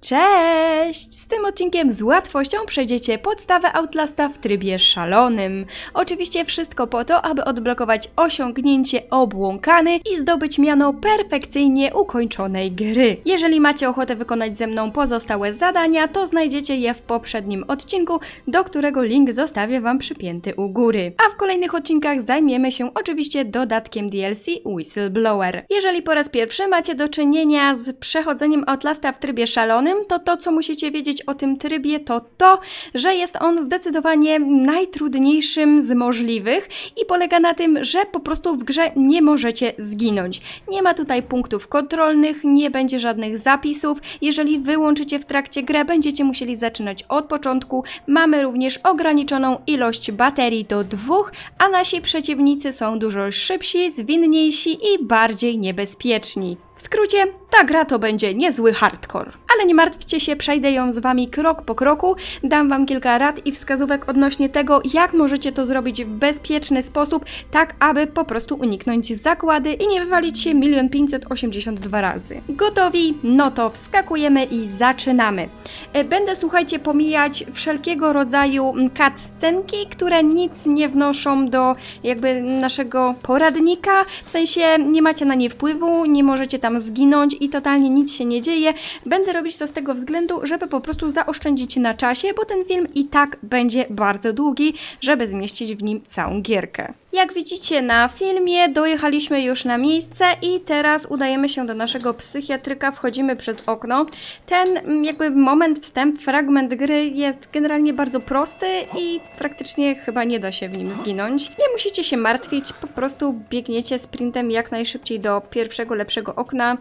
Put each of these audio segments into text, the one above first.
Cześć! Z tym odcinkiem z łatwością przejdziecie podstawę Outlasta w trybie szalonym. Oczywiście wszystko po to, aby odblokować osiągnięcie obłąkany i zdobyć miano perfekcyjnie ukończonej gry. Jeżeli macie ochotę wykonać ze mną pozostałe zadania, to znajdziecie je w poprzednim odcinku, do którego link zostawię Wam przypięty u góry. A w kolejnych odcinkach zajmiemy się oczywiście dodatkiem DLC Whistleblower. Jeżeli po raz pierwszy macie do czynienia z przechodzeniem Outlasta w trybie szalonym, to co musicie wiedzieć o tym trybie to, że jest on zdecydowanie najtrudniejszym z możliwych i polega na tym, że po prostu w grze nie możecie zginąć. Nie ma tutaj punktów kontrolnych, nie będzie żadnych zapisów. Jeżeli wyłączycie w trakcie grę, będziecie musieli zaczynać od początku. Mamy również ograniczoną ilość baterii do 2, a nasi przeciwnicy są dużo szybsi, zwinniejsi i bardziej niebezpieczni. W skrócie, ta gra to będzie niezły hardcore. Ale nie martwcie się, przejdę ją z Wami krok po kroku, dam Wam kilka rad i wskazówek odnośnie tego, jak możecie to zrobić w bezpieczny sposób, tak aby po prostu uniknąć zagłady i nie wywalić się 1 582 razy. Gotowi? No to wskakujemy i zaczynamy. Będę, słuchajcie, pomijać wszelkiego rodzaju cutscenki, które nic nie wnoszą do jakby naszego poradnika, w sensie nie macie na nie wpływu, nie możecie tam zginąć i totalnie nic się nie dzieje. Będę robić to z tego względu, żeby po prostu zaoszczędzić na czasie, bo ten film i tak będzie bardzo długi, żeby zmieścić w nim całą gierkę. Jak widzicie na filmie, dojechaliśmy już na miejsce i teraz udajemy się do naszego psychiatryka, wchodzimy przez okno. Ten jakby fragment gry jest generalnie bardzo prosty i praktycznie chyba nie da się w nim zginąć. Nie musicie się martwić, po prostu biegniecie sprintem jak najszybciej do pierwszego, lepszego okna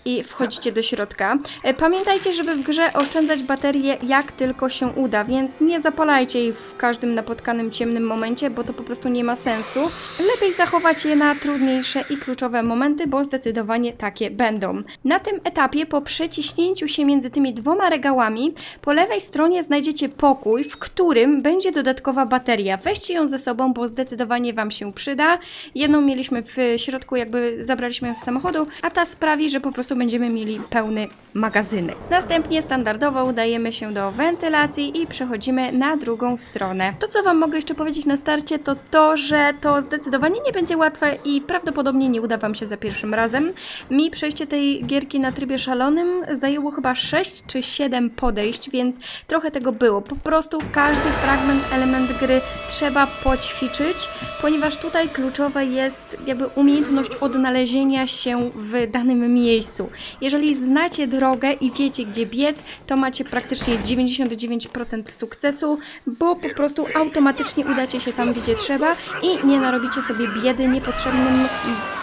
i wchodzicie do środka. Pamiętajcie, żeby w grze oszczędzać baterię jak tylko się uda, więc nie zapalajcie ich w każdym napotkanym ciemnym momencie, bo to po prostu nie ma sensu. Lepiej zachować je na trudniejsze i kluczowe momenty, bo zdecydowanie takie będą. Na tym etapie, po przeciśnięciu się między tymi dwoma regałami, po lewej stronie znajdziecie pokój, w którym będzie dodatkowa bateria. Weźcie ją ze sobą, bo zdecydowanie Wam się przyda. Jedną mieliśmy w środku, jakby zabraliśmy ją z samochodu, a ta sprawi, że po prostu będziemy mieli pełny magazynek. Następnie standardowo udajemy się do wentylacji i przechodzimy na drugą stronę. To, co Wam mogę jeszcze powiedzieć na starcie, to, że to zdecydowanie nie będzie łatwe i prawdopodobnie nie uda Wam się za pierwszym razem. Mi przejście tej gierki na trybie szalonym zajęło chyba 6 czy 7 podejść, więc trochę tego było. Po prostu każdy fragment, element gry trzeba poćwiczyć, ponieważ tutaj kluczowa jest jakby umiejętność odnalezienia się w danym miejscu. Jeżeli znacie drogę i wiecie, gdzie biec, to macie praktycznie 99% sukcesu, bo po prostu automatycznie udacie się tam, gdzie trzeba i nie narobicie sobie biedy niepotrzebnym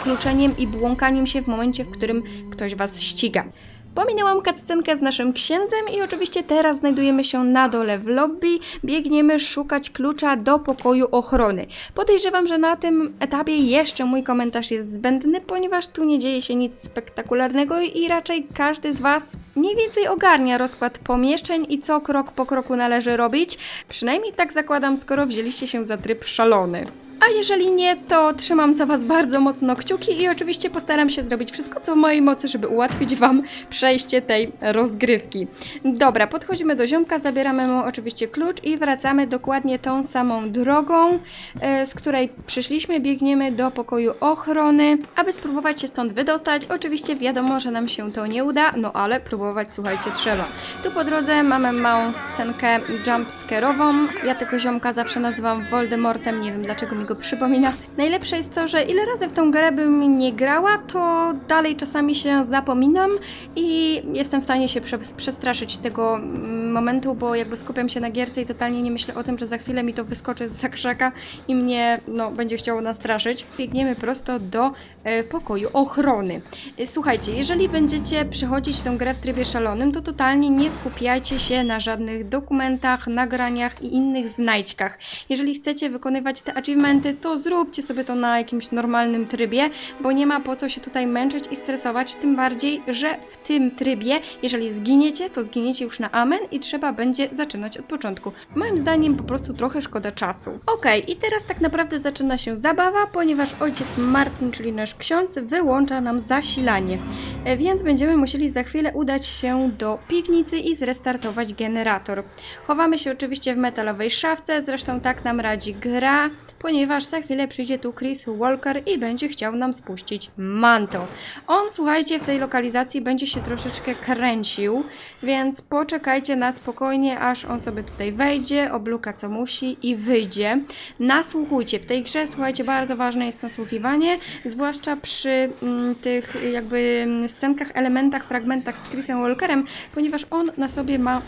kluczeniem i błąkaniem się w momencie, w którym ktoś Was ściga. Pominęłam cutscenkę z naszym księdzem i oczywiście teraz znajdujemy się na dole w lobby. Biegniemy szukać klucza do pokoju ochrony. Podejrzewam, że na tym etapie jeszcze mój komentarz jest zbędny, ponieważ tu nie dzieje się nic spektakularnego i raczej każdy z Was mniej więcej ogarnia rozkład pomieszczeń i co krok po kroku należy robić. Przynajmniej tak zakładam, skoro wzięliście się za tryb szalony. A jeżeli nie, to trzymam za Was bardzo mocno kciuki i oczywiście postaram się zrobić wszystko, co w mojej mocy, żeby ułatwić Wam przejście tej rozgrywki. Dobra, podchodzimy do ziomka, zabieramy mu oczywiście klucz i wracamy dokładnie tą samą drogą, z której przyszliśmy. Biegniemy do pokoju ochrony, aby spróbować się stąd wydostać. Oczywiście wiadomo, że nam się to nie uda, no ale próbować, słuchajcie, trzeba. Tu po drodze mamy małą scenkę jumpscare'ową. Ja tego ziomka zawsze nazywam Voldemortem, nie wiem dlaczego mi go przypomina. Najlepsze jest to, że ile razy w tą grę bym nie grała, to dalej czasami się zapominam i jestem w stanie się przestraszyć tego momentu, bo jakby skupiam się na gierce i totalnie nie myślę o tym, że za chwilę mi to wyskoczy z krzaka i mnie będzie chciało nastraszyć. Biegniemy prosto do pokoju ochrony. Słuchajcie, jeżeli będziecie przechodzić tę grę w trybie szalonym, to totalnie nie skupiajcie się na żadnych dokumentach, nagraniach i innych znajdźkach. Jeżeli chcecie wykonywać te achievementy, elementy, to zróbcie sobie to na jakimś normalnym trybie, bo nie ma po co się tutaj męczyć i stresować, tym bardziej, że w tym trybie, jeżeli zginiecie, to zginiecie już na amen i trzeba będzie zaczynać od początku. Moim zdaniem po prostu trochę szkoda czasu. Okej, i teraz tak naprawdę zaczyna się zabawa, ponieważ ojciec Martin, czyli nasz ksiądz, wyłącza nam zasilanie. Więc będziemy musieli za chwilę udać się do piwnicy i zrestartować generator. Chowamy się oczywiście w metalowej szafce, zresztą tak nam radzi gra, ponieważ za chwilę przyjdzie tu Chris Walker i będzie chciał nam spuścić manto. On, słuchajcie, w tej lokalizacji będzie się troszeczkę kręcił, więc poczekajcie na spokojnie, aż on sobie tutaj wejdzie, obluka co musi i wyjdzie. Nasłuchujcie. W tej grze, słuchajcie, bardzo ważne jest nasłuchiwanie, zwłaszcza przy tych jakby scenkach, elementach, fragmentach z Chrisem Walkerem, ponieważ on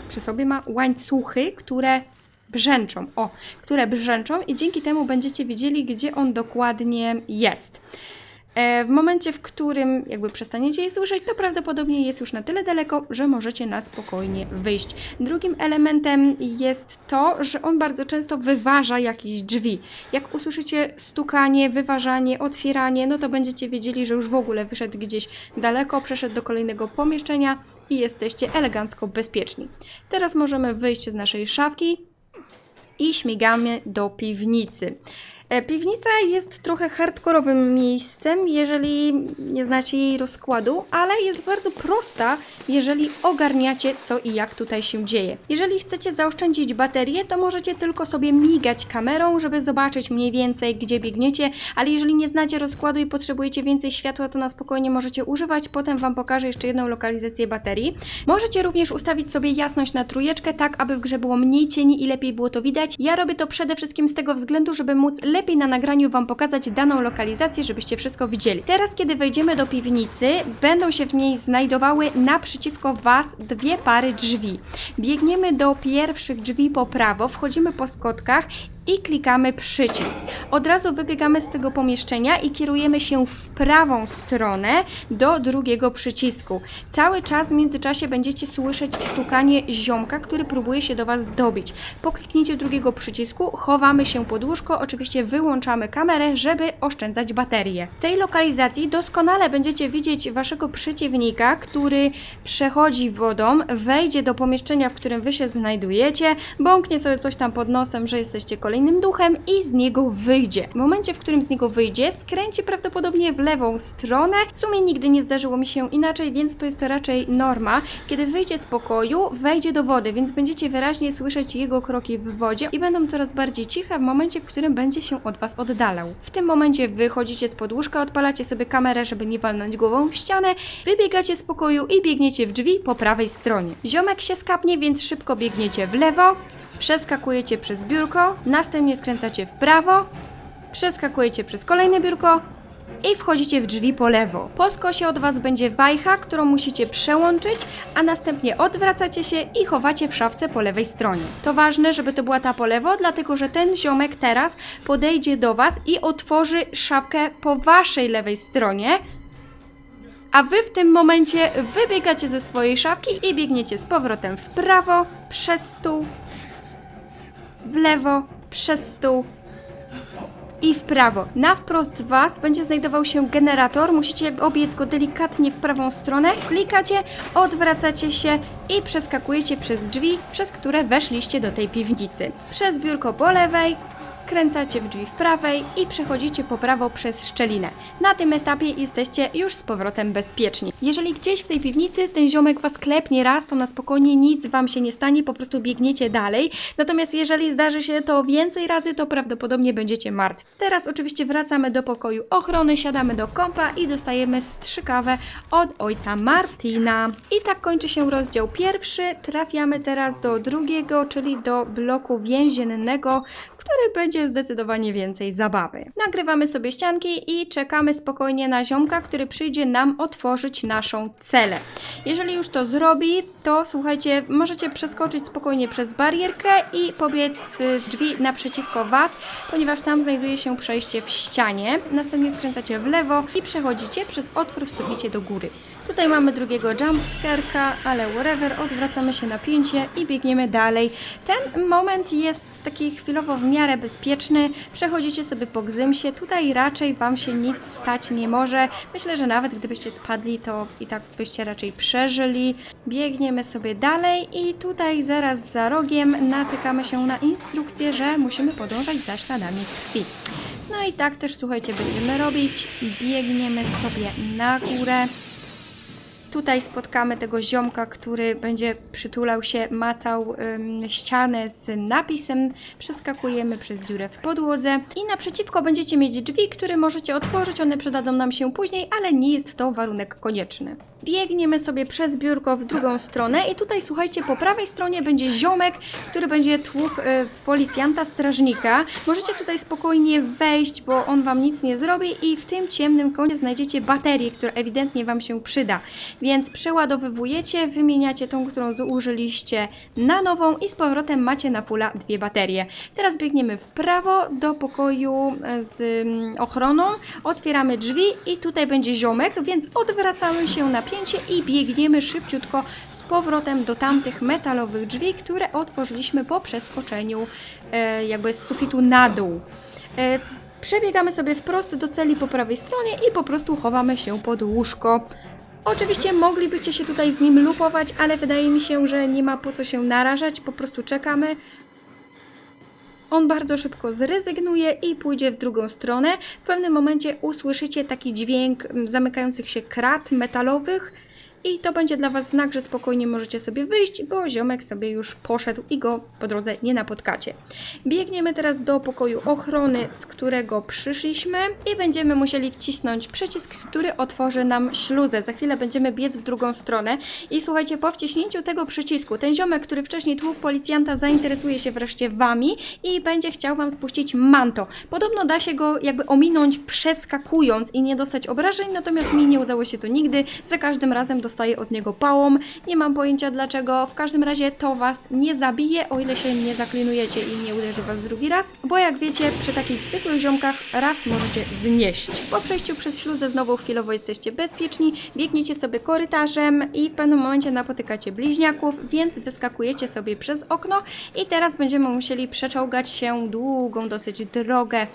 przy sobie ma łańcuchy, które brzęczą i dzięki temu będziecie wiedzieli, gdzie on dokładnie jest. W momencie, w którym jakby przestaniecie je słyszeć, to prawdopodobnie jest już na tyle daleko, że możecie na spokojnie wyjść. Drugim elementem jest to, że on bardzo często wyważa jakieś drzwi. Jak usłyszycie stukanie, wyważanie, otwieranie, no to będziecie wiedzieli, że już w ogóle wyszedł gdzieś daleko, przeszedł do kolejnego pomieszczenia i jesteście elegancko bezpieczni. Teraz możemy wyjść z naszej szafki i śmigamy do piwnicy. Piwnica jest trochę hardkorowym miejscem, jeżeli nie znacie jej rozkładu, ale jest bardzo prosta, jeżeli ogarniacie, co i jak tutaj się dzieje. Jeżeli chcecie zaoszczędzić baterię, to możecie tylko sobie migać kamerą, żeby zobaczyć mniej więcej, gdzie biegniecie, ale jeżeli nie znacie rozkładu i potrzebujecie więcej światła, to na spokojnie możecie używać. Potem Wam pokażę jeszcze jedną lokalizację baterii. Możecie również ustawić sobie jasność na 3, tak aby w grze było mniej cieni i lepiej było to widać. Ja robię to przede wszystkim z tego względu, żeby móc lepiej na nagraniu Wam pokazać daną lokalizację, żebyście wszystko widzieli. Teraz, kiedy wejdziemy do piwnicy, będą się w niej znajdowały naprzeciwko Was 2 pary drzwi. Biegniemy do pierwszych drzwi po prawo, wchodzimy po schodkach i klikamy przycisk. Od razu wybiegamy z tego pomieszczenia i kierujemy się w prawą stronę do drugiego przycisku. Cały czas w międzyczasie będziecie słyszeć stukanie ziomka, który próbuje się do Was dobić. Po kliknięciu drugiego przycisku chowamy się pod łóżko, oczywiście wyłączamy kamerę, żeby oszczędzać baterię. W tej lokalizacji doskonale będziecie widzieć Waszego przeciwnika, który przechodzi wodą, wejdzie do pomieszczenia, w którym Wy się znajdujecie, bąknie sobie coś tam pod nosem, że jesteście kolejnym duchem i z niego wyjdzie. W momencie, w którym z niego wyjdzie, skręci prawdopodobnie w lewą stronę. W sumie nigdy nie zdarzyło mi się inaczej, więc to jest raczej norma. Kiedy wyjdzie z pokoju, wejdzie do wody, więc będziecie wyraźnie słyszeć jego kroki w wodzie i będą coraz bardziej ciche w momencie, w którym będzie się od Was oddalał. W tym momencie wychodzicie z łóżka, odpalacie sobie kamerę, żeby nie walnąć głową w ścianę, wybiegacie z pokoju i biegniecie w drzwi po prawej stronie. Ziomek się skapnie, więc szybko biegniecie w lewo, przeskakujecie przez biurko, następnie skręcacie w prawo, przeskakujecie przez kolejne biurko i wchodzicie w drzwi po lewo. Po skosie od Was będzie wajcha, którą musicie przełączyć, a następnie odwracacie się i chowacie w szafce po lewej stronie. To ważne, żeby to była ta po lewo, dlatego że ten ziomek teraz podejdzie do Was i otworzy szafkę po Waszej lewej stronie, a Wy w tym momencie wybiegacie ze swojej szafki i biegniecie z powrotem w prawo, przez stół, w lewo, przez stół i w prawo. Na wprost Was będzie znajdował się generator, musicie obiec go delikatnie w prawą stronę, klikacie, odwracacie się i przeskakujecie przez drzwi, przez które weszliście do tej piwnicy. Przez biurko po lewej, skręcacie w drzwi w prawej i przechodzicie po prawo przez szczelinę. Na tym etapie jesteście już z powrotem bezpieczni. Jeżeli gdzieś w tej piwnicy ten ziomek Was klepnie raz, to na spokojnie nic Wam się nie stanie, po prostu biegniecie dalej. Natomiast jeżeli zdarzy się to więcej razy, to prawdopodobnie będziecie martwi. Teraz oczywiście wracamy do pokoju ochrony, siadamy do kompa i dostajemy strzykawę od ojca Martina. I tak kończy się rozdział pierwszy. Trafiamy teraz do drugiego, czyli do bloku więziennego, który będzie zdecydowanie więcej zabawy. Nagrywamy sobie ścianki i czekamy spokojnie na ziomka, który przyjdzie nam otworzyć naszą celę. Jeżeli już to zrobi, to słuchajcie, możecie przeskoczyć spokojnie przez barierkę i pobiec w drzwi naprzeciwko Was, ponieważ tam znajduje się przejście w ścianie. Następnie skręcacie w lewo i przechodzicie przez otwór w suficie do góry. Tutaj mamy drugiego jumpscareka, ale whatever, odwracamy się na pięcie i biegniemy dalej. Ten moment jest taki chwilowo w miarę bezpieczny, przechodzicie sobie po gzymsie, tutaj raczej Wam się nic stać nie może. Myślę, że nawet gdybyście spadli, to i tak byście raczej przeżyli. Biegniemy sobie dalej i tutaj zaraz za rogiem natykamy się na instrukcję, że musimy podążać za śladami krwi. No i tak też, słuchajcie, będziemy robić. Biegniemy sobie na górę. Tutaj spotkamy tego ziomka, który będzie przytulał się, macał ścianę z napisem. Przeskakujemy przez dziurę w podłodze i naprzeciwko będziecie mieć drzwi, które możecie otworzyć. One przydadzą nam się później, ale nie jest to warunek konieczny. Biegniemy sobie przez biurko w drugą stronę i tutaj, słuchajcie, po prawej stronie będzie ziomek, który będzie tłukł policjanta, strażnika. Możecie tutaj spokojnie wejść, bo on Wam nic nie zrobi i w tym ciemnym kącie znajdziecie baterię, która ewidentnie Wam się przyda. Więc przeładowywujecie, wymieniacie tą, którą zużyliście na nową i z powrotem macie na fulla 2 baterie. Teraz biegniemy w prawo do pokoju z ochroną, otwieramy drzwi i tutaj będzie ziomek, więc odwracamy się na pięcie i biegniemy szybciutko z powrotem do tamtych metalowych drzwi, które otworzyliśmy po przeskoczeniu jakby z sufitu na dół. Przebiegamy sobie wprost do celi po prawej stronie i po prostu chowamy się pod łóżko. Oczywiście moglibyście się tutaj z nim lupować, ale wydaje mi się, że nie ma po co się narażać, po prostu czekamy. On bardzo szybko zrezygnuje i pójdzie w drugą stronę. W pewnym momencie usłyszycie taki dźwięk zamykających się krat metalowych i to będzie dla Was znak, że spokojnie możecie sobie wyjść, bo ziomek sobie już poszedł i go po drodze nie napotkacie. Biegniemy teraz do pokoju ochrony, z którego przyszliśmy i będziemy musieli wcisnąć przycisk, który otworzy nam śluzę. Za chwilę będziemy biec w drugą stronę i słuchajcie, po wciśnięciu tego przycisku ten ziomek, który wcześniej tłukł policjanta, zainteresuje się wreszcie Wami i będzie chciał Wam spuścić manto. Podobno da się go jakby ominąć przeskakując i nie dostać obrażeń, natomiast mi nie udało się to nigdy. Za każdym razem dostaję od niego pałą. Nie mam pojęcia dlaczego. W każdym razie to Was nie zabije, o ile się nie zaklinujecie i nie uderzy Was drugi raz, bo jak wiecie, przy takich zwykłych ziomkach raz możecie znieść. Po przejściu przez śluzę znowu chwilowo jesteście bezpieczni, biegniecie sobie korytarzem i w pewnym momencie napotykacie bliźniaków, więc wyskakujecie sobie przez okno i teraz będziemy musieli przeczołgać się długą dosyć drogę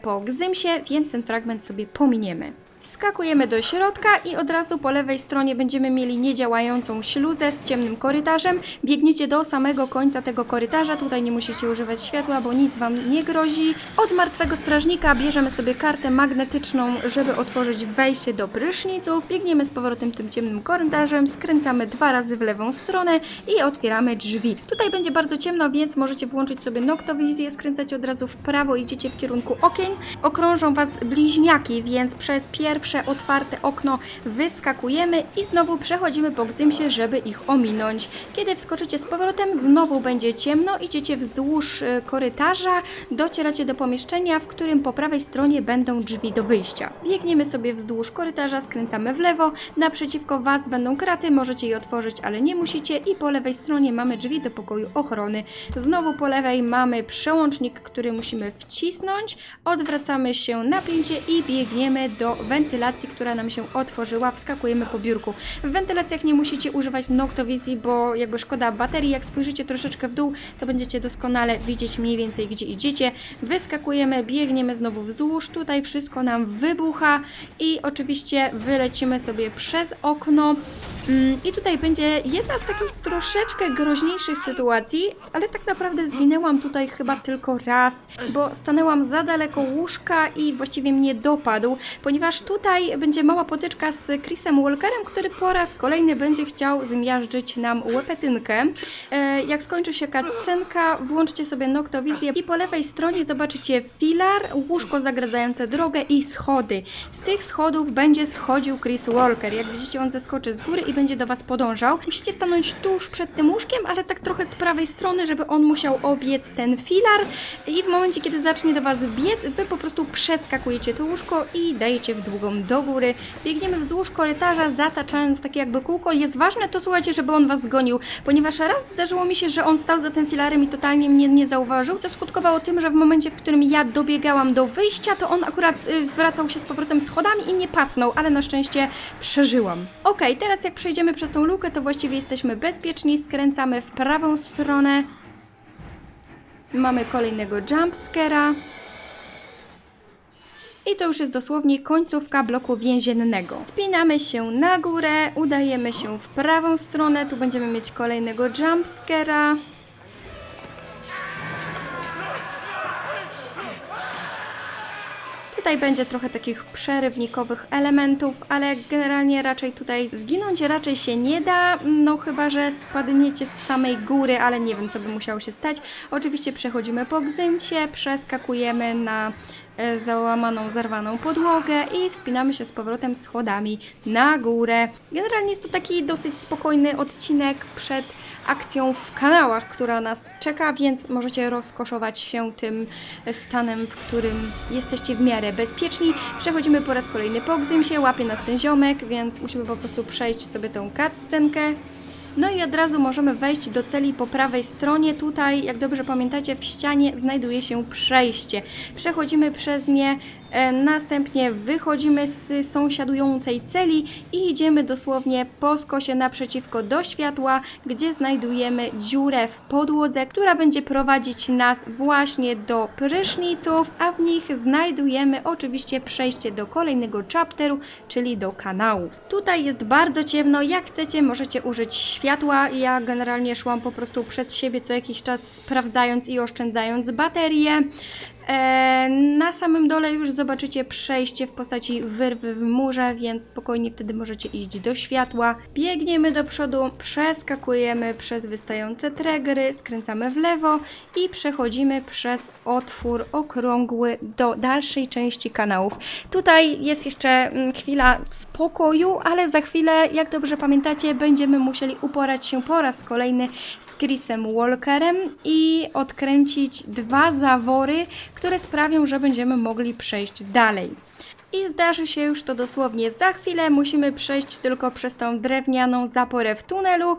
po gzymsie, więc ten fragment sobie pominiemy. Wskakujemy do środka i od razu po lewej stronie będziemy mieli niedziałającą śluzę z ciemnym korytarzem. Biegniecie do samego końca tego korytarza, tutaj nie musicie używać światła, bo nic Wam nie grozi. Od martwego strażnika bierzemy sobie kartę magnetyczną, żeby otworzyć wejście do pryszniców. Biegniemy z powrotem tym ciemnym korytarzem, skręcamy 2 razy w lewą stronę i otwieramy drzwi. Tutaj będzie bardzo ciemno, więc możecie włączyć sobie noktowizję, skręcacie od razu w prawo, idziecie w kierunku okien. Okrążą Was bliźniaki, więc przez pierwsze otwarte okno wyskakujemy i znowu przechodzimy po gzymsie, żeby ich ominąć. Kiedy wskoczycie z powrotem, znowu będzie ciemno, idziecie wzdłuż korytarza, docieracie do pomieszczenia, w którym po prawej stronie będą drzwi do wyjścia. Biegniemy sobie wzdłuż korytarza, skręcamy w lewo, naprzeciwko Was będą kraty, możecie je otworzyć, ale nie musicie i po lewej stronie mamy drzwi do pokoju ochrony. Znowu po lewej mamy przełącznik, który musimy wcisnąć, odwracamy się na pięcie i biegniemy do wentylacji, która nam się otworzyła, wskakujemy po biurku. W wentylacjach nie musicie używać noktowizji, bo jakby szkoda baterii, jak spojrzycie troszeczkę w dół, to będziecie doskonale widzieć mniej więcej gdzie idziecie. Wyskakujemy, biegniemy znowu wzdłuż, tutaj wszystko nam wybucha i oczywiście wylecimy sobie przez okno. I tutaj będzie jedna z takich troszeczkę groźniejszych sytuacji, ale tak naprawdę zginęłam tutaj chyba tylko raz, bo stanęłam za daleko łóżka i właściwie mnie dopadł, ponieważ tutaj będzie mała potyczka z Chrisem Walkerem, który po raz kolejny będzie chciał zmiażdżyć nam łepetynkę. Jak skończy się cutscenka, włączcie sobie noktowizję i po lewej stronie zobaczycie filar, łóżko zagradzające drogę i schody. Z tych schodów będzie schodził Chris Walker. Jak widzicie, on zeskoczy z góry i i będzie do was podążał. Musicie stanąć tuż przed tym łóżkiem, ale tak trochę z prawej strony, żeby on musiał obiec ten filar i w momencie, kiedy zacznie do was biec, wy po prostu przeskakujecie to łóżko i dajecie w długą do góry. Biegniemy wzdłuż korytarza, zataczając takie jakby kółko. Jest ważne to, słuchajcie, żeby on was zgonił, ponieważ raz zdarzyło mi się, że on stał za tym filarem i totalnie mnie nie zauważył, co skutkowało tym, że w momencie, w którym ja dobiegałam do wyjścia, to on akurat wracał się z powrotem schodami i mnie pacnął, ale na szczęście przeżyłam. Okej, teraz jak przejdziemy przez tą lukę, to właściwie jesteśmy bezpieczni, skręcamy w prawą stronę. Mamy kolejnego jumpscare'a. I to już jest dosłownie końcówka bloku więziennego. Spinamy się na górę, udajemy się w prawą stronę, tu będziemy mieć kolejnego jumpscare'a. Tutaj będzie trochę takich przerywnikowych elementów, ale generalnie raczej tutaj zginąć raczej się nie da, no chyba że spadniecie z samej góry, ale nie wiem, co by musiało się stać. Oczywiście przechodzimy po gzymcie, przeskakujemy na załamaną, zarwaną podłogę i wspinamy się z powrotem schodami na górę. Generalnie jest to taki dosyć spokojny odcinek przed akcją w kanałach, która nas czeka, więc możecie rozkoszować się tym stanem, w którym jesteście w miarę bezpieczni. Przechodzimy po raz kolejny po gzymsie, łapie nas ten ziomek, więc musimy po prostu przejść sobie tą cutscenkę. No i od razu możemy wejść do celi po prawej stronie. Tutaj, jak dobrze pamiętacie, w ścianie znajduje się przejście. Przechodzimy przez nie, następnie wychodzimy z sąsiadującej celi i idziemy dosłownie po skosie naprzeciwko do światła, gdzie znajdujemy dziurę w podłodze, która będzie prowadzić nas właśnie do pryszniców, a w nich znajdujemy oczywiście przejście do kolejnego chapteru, czyli do kanałów. Tutaj jest bardzo ciemno, jak chcecie możecie użyć światła. Ja generalnie szłam po prostu przed siebie co jakiś czas, sprawdzając i oszczędzając baterie. Na samym dole już zobaczycie przejście w postaci wyrwy w murze, więc spokojnie wtedy możecie iść do światła. Biegniemy do przodu, przeskakujemy przez wystające tregry, skręcamy w lewo i przechodzimy przez otwór okrągły do dalszej części kanałów. Tutaj jest jeszcze chwila spokoju, ale za chwilę, jak dobrze pamiętacie, będziemy musieli uporać się po raz kolejny z Chrisem Walkerem i odkręcić 2 zawory, które sprawią, że będziemy mogli przejść dalej. I zdarzy się już to dosłownie za chwilę, musimy przejść tylko przez tą drewnianą zaporę w tunelu.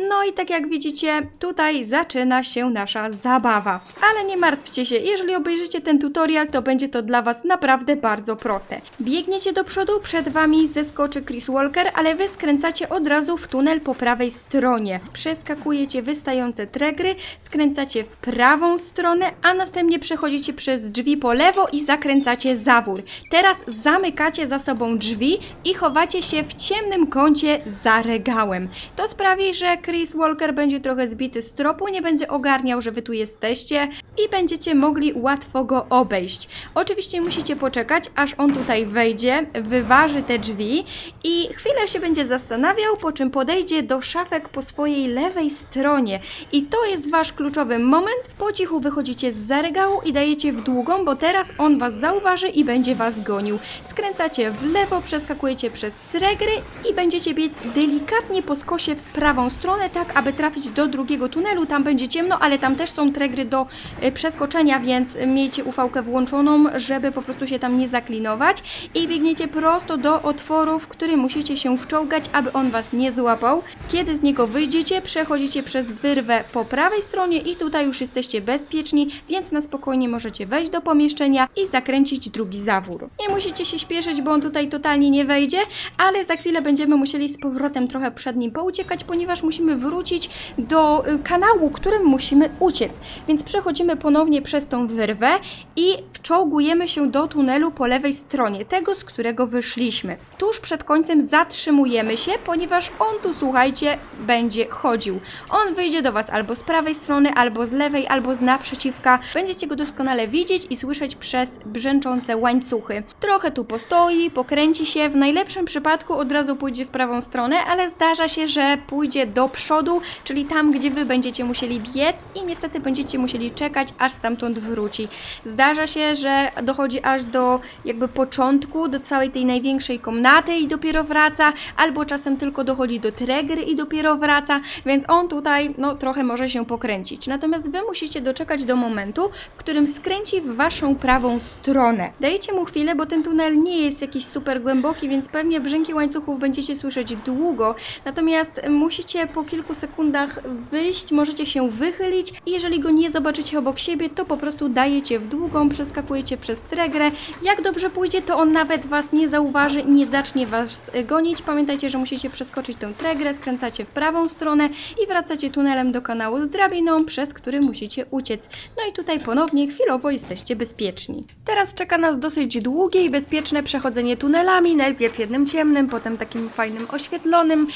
No i tak jak widzicie, tutaj zaczyna się nasza zabawa. Ale nie martwcie się, jeżeli obejrzycie ten tutorial, to będzie to dla was naprawdę bardzo proste. Biegniecie do przodu, przed wami zeskoczy Chris Walker, ale wy skręcacie od razu w tunel po prawej stronie. Przeskakujecie wystające tregry, skręcacie w prawą stronę, a następnie przechodzicie przez drzwi po lewo i zakręcacie zawór. Teraz zamykacie za sobą drzwi i chowacie się w ciemnym kącie za regałem. To sprawi, że Chris Walker będzie trochę zbity z tropu, nie będzie ogarniał, że wy tu jesteście i będziecie mogli łatwo go obejść. Oczywiście musicie poczekać, aż on tutaj wejdzie, wyważy te drzwi i chwilę się będzie zastanawiał, po czym podejdzie do szafek po swojej lewej stronie. I to jest wasz kluczowy moment. Po cichu wychodzicie zza regału i dajecie w długą, bo teraz on was zauważy i będzie was gonił. Skręcacie w lewo, przeskakujecie przez tregry i będziecie biec delikatnie po skosie w prawą stronę, tak aby trafić do drugiego tunelu. Tam będzie ciemno, ale tam też są tregry do przeskoczenia, więc miejcie ufałkę włączoną, żeby po prostu się tam nie zaklinować i biegniecie prosto do otworu, w który musicie się wczołgać, aby on was nie złapał. Kiedy z niego wyjdziecie, przechodzicie przez wyrwę po prawej stronie i tutaj już jesteście bezpieczni, więc na spokojnie możecie wejść do pomieszczenia i zakręcić drugi zawór. Nie musicie się śpieszyć, bo on tutaj totalnie nie wejdzie, ale za chwilę będziemy musieli z powrotem trochę przed nim pouciekać, ponieważ musimy wrócić do kanału, którym musimy uciec. Więc przechodzimy ponownie przez tą wyrwę i wczołgujemy się do tunelu po lewej stronie, tego, z którego wyszliśmy. Tuż przed końcem zatrzymujemy się, ponieważ on tu, słuchajcie, będzie chodził. On wyjdzie do was albo z prawej strony, albo z lewej, albo z naprzeciwka. Będziecie go doskonale widzieć i słyszeć przez brzęczące łańcuchy. Trochę tu postoi, pokręci się, w najlepszym przypadku od razu pójdzie w prawą stronę, ale zdarza się, że pójdzie do przodu, czyli tam, gdzie wy będziecie musieli biec i niestety będziecie musieli czekać, aż stamtąd wróci. Zdarza się, że dochodzi aż do jakby początku, do całej tej największej komnaty i dopiero wraca, albo czasem tylko dochodzi do tregry i dopiero wraca, więc on tutaj no trochę może się pokręcić. Natomiast wy musicie doczekać do momentu, w którym skręci w waszą prawą stronę. Dajcie mu chwilę, bo ten tunel nie jest jakiś super głęboki, więc pewnie brzęki łańcuchów będziecie słyszeć długo. Natomiast musicie po kilku sekundach wyjść, możecie się wychylić i jeżeli go nie zobaczycie obok siebie, to po prostu dajecie w długą, przeskakujecie przez tregrę. Jak dobrze pójdzie, to on nawet was nie zauważy, nie zacznie was gonić. Pamiętajcie, że musicie przeskoczyć tę tregrę, skręcacie w prawą stronę i wracacie tunelem do kanału z drabiną, przez który musicie uciec. No i tutaj ponownie chwilowo jesteście bezpieczni. Teraz czeka nas dosyć długie i bezpieczne przechodzenie tunelami, najpierw jednym ciemnym, potem takim fajnym oświetlonym.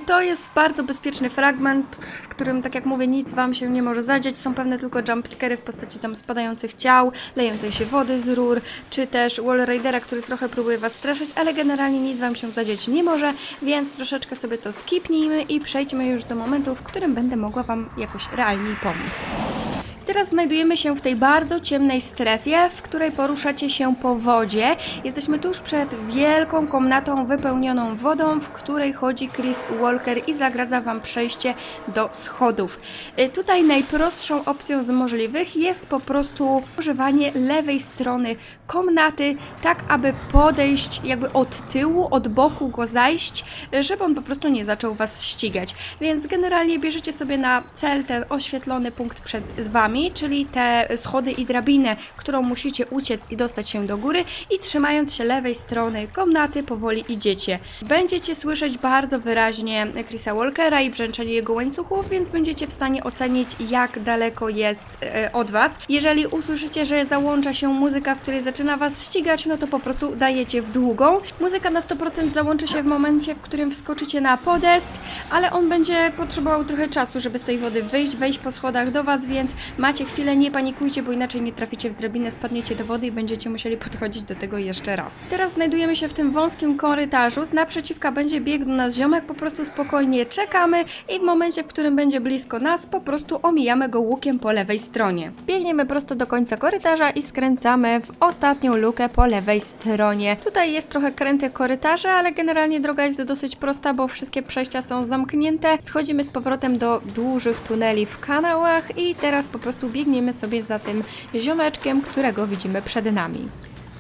To jest bardzo bezpieczny fragment, w którym, tak jak mówię, nic wam się nie może zadziać. Są pewne tylko jumpscary w postaci tam spadających ciał, lejącej się wody z rur, czy też wallridera, który trochę próbuje was straszyć, ale generalnie nic wam się zadziać nie może, więc troszeczkę sobie to skipnijmy i przejdźmy już do momentu, w którym będę mogła wam jakoś realniej pomóc. Teraz znajdujemy się w tej bardzo ciemnej strefie, w której poruszacie się po wodzie. Jesteśmy tuż przed wielką komnatą wypełnioną wodą, w której chodzi Chris Walker i zagradza wam przejście do schodów. Tutaj najprostszą opcją z możliwych jest po prostu używanie lewej strony komnaty, tak aby podejść jakby od tyłu, od boku go zajść, żeby on po prostu nie zaczął was ścigać. Więc generalnie bierzecie sobie na cel ten oświetlony punkt przed wami, czyli te schody i drabinę, którą musicie uciec i dostać się do góry i trzymając się lewej strony komnaty powoli idziecie. Będziecie słyszeć bardzo wyraźnie Chrisa Walkera i brzęczenie jego łańcuchów, więc będziecie w stanie ocenić, jak daleko jest od was. Jeżeli usłyszycie, że załącza się muzyka, w której zaczyna was ścigać, no to po prostu dajecie w długą. Muzyka na 100% załączy się w momencie, w którym wskoczycie na podest, ale on będzie potrzebował trochę czasu, żeby z tej wody wyjść, wejść po schodach do was, więc macie chwilę, nie panikujcie, bo inaczej nie traficie w drabinę, spadniecie do wody i będziecie musieli podchodzić do tego jeszcze raz. Teraz znajdujemy się w tym wąskim korytarzu, z naprzeciwka będzie biegł do nas ziomek, po prostu spokojnie czekamy i w momencie, w którym będzie blisko nas, po prostu omijamy go łukiem po lewej stronie. Biegniemy prosto do końca korytarza i skręcamy w ostatnią lukę po lewej stronie. Tutaj jest trochę kręte korytarze, ale generalnie droga jest dosyć prosta, bo wszystkie przejścia są zamknięte. Schodzimy z powrotem do dużych tuneli w kanałach i teraz po prostu biegniemy sobie za tym ziomeczkiem, którego widzimy przed nami.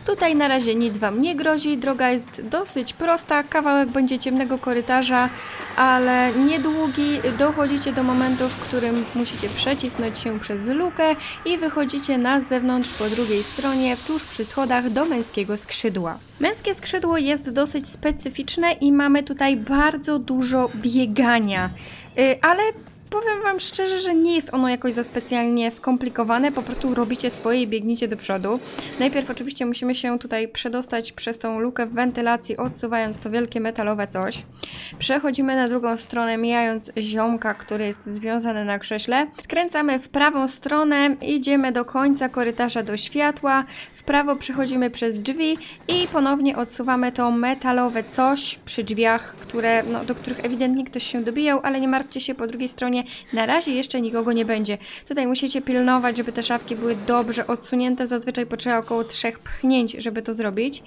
Tutaj na razie nic wam nie grozi, droga jest dosyć prosta, kawałek będzie ciemnego korytarza, ale niedługi. Dochodzicie do momentu, w którym musicie przecisnąć się przez lukę i wychodzicie na zewnątrz po drugiej stronie, tuż przy schodach do męskiego skrzydła. Męskie skrzydło jest dosyć specyficzne i mamy tutaj bardzo dużo biegania, ale powiem wam szczerze, że nie jest ono jakoś za specjalnie skomplikowane, po prostu robicie swoje i biegnijcie do przodu. Najpierw oczywiście musimy się tutaj przedostać przez tą lukę w wentylacji, odsuwając to wielkie metalowe coś. Przechodzimy na drugą stronę, mijając ziomka, który jest związany na krześle. Skręcamy w prawą stronę, idziemy do końca korytarza do światła, w prawo przechodzimy przez drzwi i ponownie odsuwamy to metalowe coś przy drzwiach, do których ewidentnie ktoś się dobijał, ale nie martwcie się, po drugiej stronie na razie jeszcze nikogo nie będzie. Tutaj musicie pilnować, żeby te szafki były dobrze odsunięte. Zazwyczaj potrzeba około 3 pchnięć, żeby to zrobić.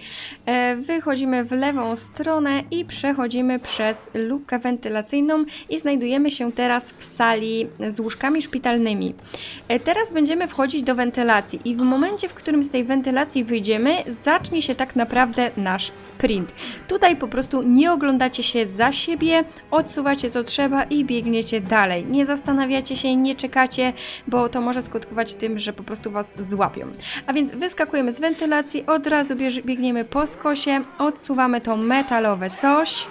Wychodzimy w lewą stronę i przechodzimy przez lukę wentylacyjną i znajdujemy się teraz w sali z łóżkami szpitalnymi. Teraz będziemy wchodzić do wentylacji i w momencie, w którym z tej wentylacji wyjdziemy, zacznie się tak naprawdę nasz sprint. Tutaj po prostu nie oglądacie się za siebie, odsuwacie co trzeba i biegniecie dalej. Nie zastanawiacie się, nie czekacie, bo to może skutkować tym, że po prostu was złapią. A więc wyskakujemy z wentylacji, od razu biegniemy po skosie, odsuwamy to metalowe coś.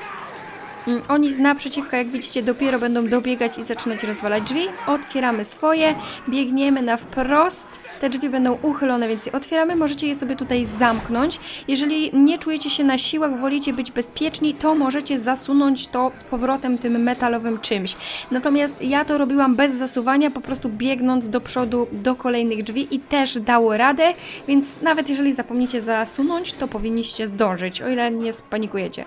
Oni z naprzeciwka, jak widzicie, dopiero będą dobiegać i zaczynać rozwalać drzwi. Otwieramy swoje, biegniemy na wprost. Te drzwi będą uchylone, więc je otwieramy. Możecie je sobie tutaj zamknąć. Jeżeli nie czujecie się na siłach, wolicie być bezpieczni, to możecie zasunąć to z powrotem tym metalowym czymś. Natomiast ja to robiłam bez zasuwania, po prostu biegnąc do przodu do kolejnych drzwi i też dało radę, więc nawet jeżeli zapomnicie zasunąć, to powinniście zdążyć, o ile nie spanikujecie.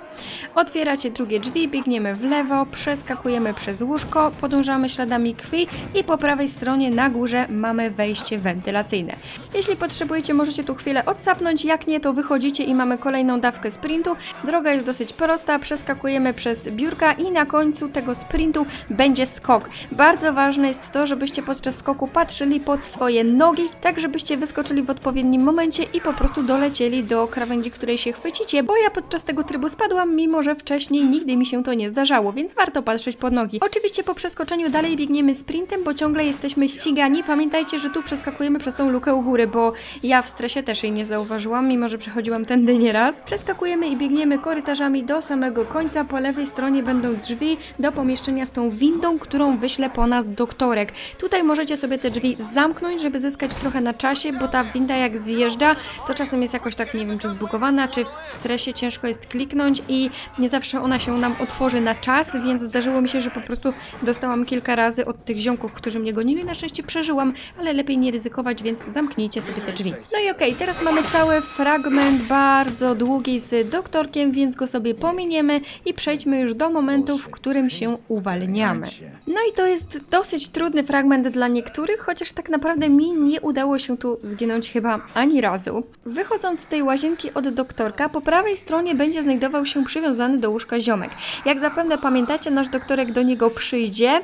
Otwieracie drugie drzwi, biegniemy w lewo, przeskakujemy przez łóżko, podążamy śladami krwi i po prawej stronie na górze mamy wejście wentylacyjne. Jeśli potrzebujecie, możecie tu chwilę odsapnąć, jak nie, to wychodzicie i mamy kolejną dawkę sprintu. Droga jest dosyć prosta, przeskakujemy przez biurka i na końcu tego sprintu będzie skok. Bardzo ważne jest to, żebyście podczas skoku patrzyli pod swoje nogi, tak żebyście wyskoczyli w odpowiednim momencie i po prostu dolecieli do krawędzi, której się chwycicie, bo ja podczas tego trybu spadłam, mimo że wcześniej nigdy mi się to nie zdarzało, więc warto patrzeć pod nogi. Oczywiście po przeskoczeniu dalej biegniemy sprintem, bo ciągle jesteśmy ścigani. Pamiętajcie, że tu przeskakujemy przez tą lukę u góry, bo ja w stresie też jej nie zauważyłam, mimo że przechodziłam tędy nieraz. Przeskakujemy i biegniemy korytarzami do samego końca. Po lewej stronie będą drzwi do pomieszczenia z tą windą, którą wyśle po nas doktorek. Tutaj możecie sobie te drzwi zamknąć, żeby zyskać trochę na czasie, bo ta winda jak zjeżdża, to czasem jest jakoś tak, nie wiem, czy zbugowana, czy w stresie ciężko jest kliknąć i nie zawsze ona się nam otworzy na czas, więc zdarzyło mi się, że po prostu dostałam kilka razy od tych ziomków, którzy mnie gonili. Na szczęście przeżyłam, ale lepiej nie ryzykować, więc zamknijcie sobie te drzwi. No i okej, teraz mamy cały fragment bardzo długi z doktorkiem, więc go sobie pominiemy i przejdźmy już do momentu, w którym się uwalniamy. No i to jest dosyć trudny fragment dla niektórych, chociaż tak naprawdę mi nie udało się tu zginąć chyba ani razu. Wychodząc z tej łazienki od doktorka, po prawej stronie będzie znajdował się przywiązany do łóżka ziomek. Jak zapewne pamiętacie, nasz doktorek do niego przyjdzie,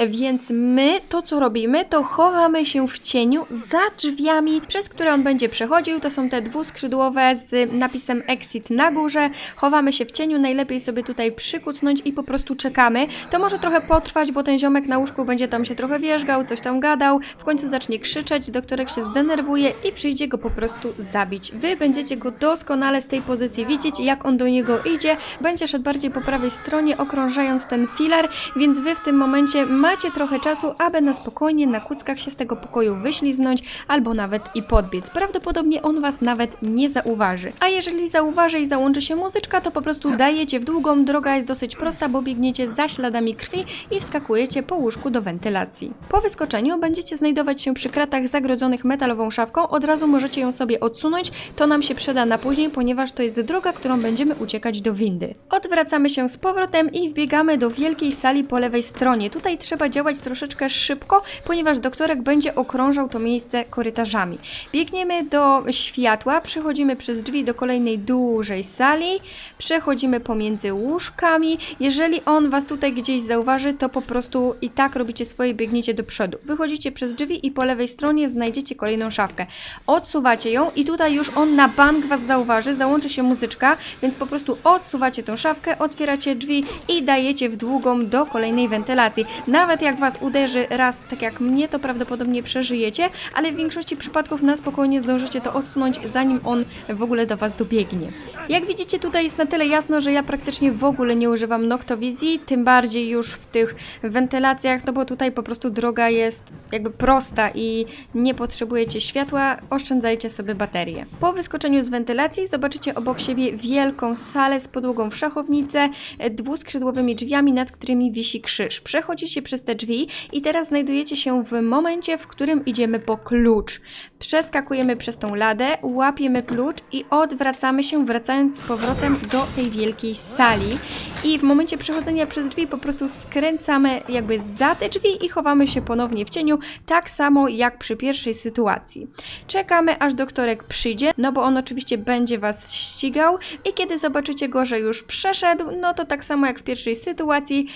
więc my to co robimy, to chowamy się w cieniu za drzwiami, przez które on będzie przechodził. To są te dwuskrzydłowe z napisem exit na górze. Chowamy się w cieniu, najlepiej sobie tutaj przykucnąć i po prostu czekamy. To może trochę potrwać, bo ten ziomek na łóżku będzie tam się trochę wierzgał, coś tam gadał, w końcu zacznie krzyczeć, doktorek się zdenerwuje i przyjdzie go po prostu zabić. Wy będziecie go doskonale z tej pozycji widzieć, jak on do niego idzie. Będzie szedł bardziej po prawej stronie, okrążając ten filar, więc wy w tym momencie macie trochę czasu, aby na spokojnie na kuckach się z tego pokoju wyśliznąć, albo nawet i podbiec. Prawdopodobnie on was nawet nie zauważy. A jeżeli zauważy i załączy się muzyczka, to po prostu dajecie w długą. Droga jest dosyć prosta, bo biegniecie za śladami krwi i wskakujecie po łóżku do wentylacji. Po wyskoczeniu będziecie znajdować się przy kratach zagrodzonych metalową szafką. Od razu możecie ją sobie odsunąć. To nam się przyda na później, ponieważ to jest droga, którą będziemy uciekać do windy. Odwracamy się z powrotem i wbiegamy do wielkiej sali po lewej stronie. Tutaj trzeba działać troszeczkę szybko, ponieważ doktorek będzie okrążał to miejsce korytarzami. Biegniemy do światła, przechodzimy przez drzwi do kolejnej dużej sali, przechodzimy pomiędzy łóżkami. Jeżeli on was tutaj gdzieś zauważy, to po prostu i tak robicie swoje, biegniecie do przodu. Wychodzicie przez drzwi i po lewej stronie znajdziecie kolejną szafkę. Odsuwacie ją i tutaj już on na bank was zauważy, załączy się muzyczka, więc po prostu odsuwacie tą szafkę, otwieracie drzwi i dajecie w długą do kolejnej wentylacji. Nawet jak was uderzy raz, tak jak mnie, to prawdopodobnie przeżyjecie, ale w większości przypadków na spokojnie zdążycie to odsunąć, zanim on w ogóle do was dobiegnie. Jak widzicie, tutaj jest na tyle jasno, że ja praktycznie w ogóle nie używam noktowizji, tym bardziej już w tych wentylacjach, no bo tutaj po prostu droga jest jakby prosta i nie potrzebujecie światła, oszczędzajcie sobie baterię. Po wyskoczeniu z wentylacji zobaczycie obok siebie wielką salę z podłogą w szachownicę, dwuskrzydłowymi drzwiami, nad którymi wisi krzyż. Przechodzicie przez te drzwi i teraz znajdujecie się w momencie, w którym idziemy po klucz. Przeskakujemy przez tą ladę, łapiemy klucz i odwracamy się, wracając z powrotem do tej wielkiej sali. I w momencie przechodzenia przez drzwi po prostu skręcamy jakby za te drzwi i chowamy się ponownie w cieniu, tak samo jak przy pierwszej sytuacji. Czekamy, aż doktorek przyjdzie, no bo on oczywiście będzie was ścigał i kiedy zobaczycie go, że już przeszedł, no to tak samo jak w pierwszej sytuacji,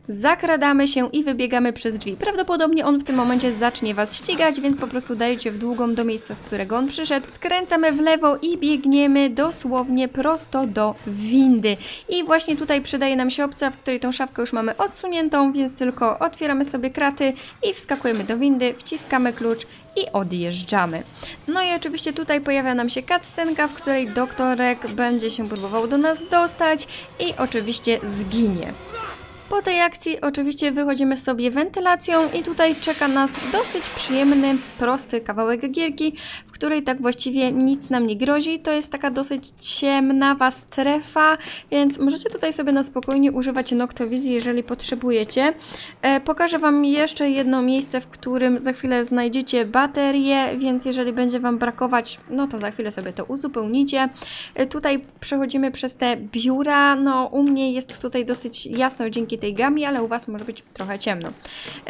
Zakradamy się i wybiegamy przez drzwi. Prawdopodobnie on w tym momencie zacznie was ścigać, więc po prostu dajecie w długą do miejsca, z którego on przyszedł. Skręcamy w lewo i biegniemy dosłownie prosto do windy. I właśnie tutaj przydaje nam się opcja, w której tą szafkę już mamy odsuniętą, więc tylko otwieramy sobie kraty i wskakujemy do windy, wciskamy klucz i odjeżdżamy. No i oczywiście tutaj pojawia nam się cutscenka, w której doktorek będzie się próbował do nas dostać i oczywiście zginie. Po tej akcji oczywiście wychodzimy sobie wentylacją i tutaj czeka nas dosyć przyjemny, prosty kawałek gierki, w której tak właściwie nic nam nie grozi. To jest taka dosyć ciemnawa strefa, więc możecie tutaj sobie na spokojnie używać noktowizji, jeżeli potrzebujecie. Pokażę Wam jeszcze jedno miejsce, w którym za chwilę znajdziecie baterię, więc jeżeli będzie Wam brakować, no to za chwilę sobie to uzupełnicie. Tutaj przechodzimy przez te biura, no u mnie jest tutaj dosyć jasno dzięki tej gamie, ale u Was może być trochę ciemno.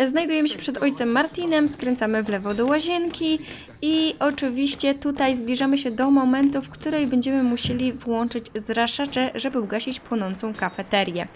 Znajdujemy się przed ojcem Martinem, skręcamy w lewo do łazienki i oczywiście tutaj zbliżamy się do momentu, w którym będziemy musieli włączyć zraszacze, żeby ugasić płonącą kafeterię.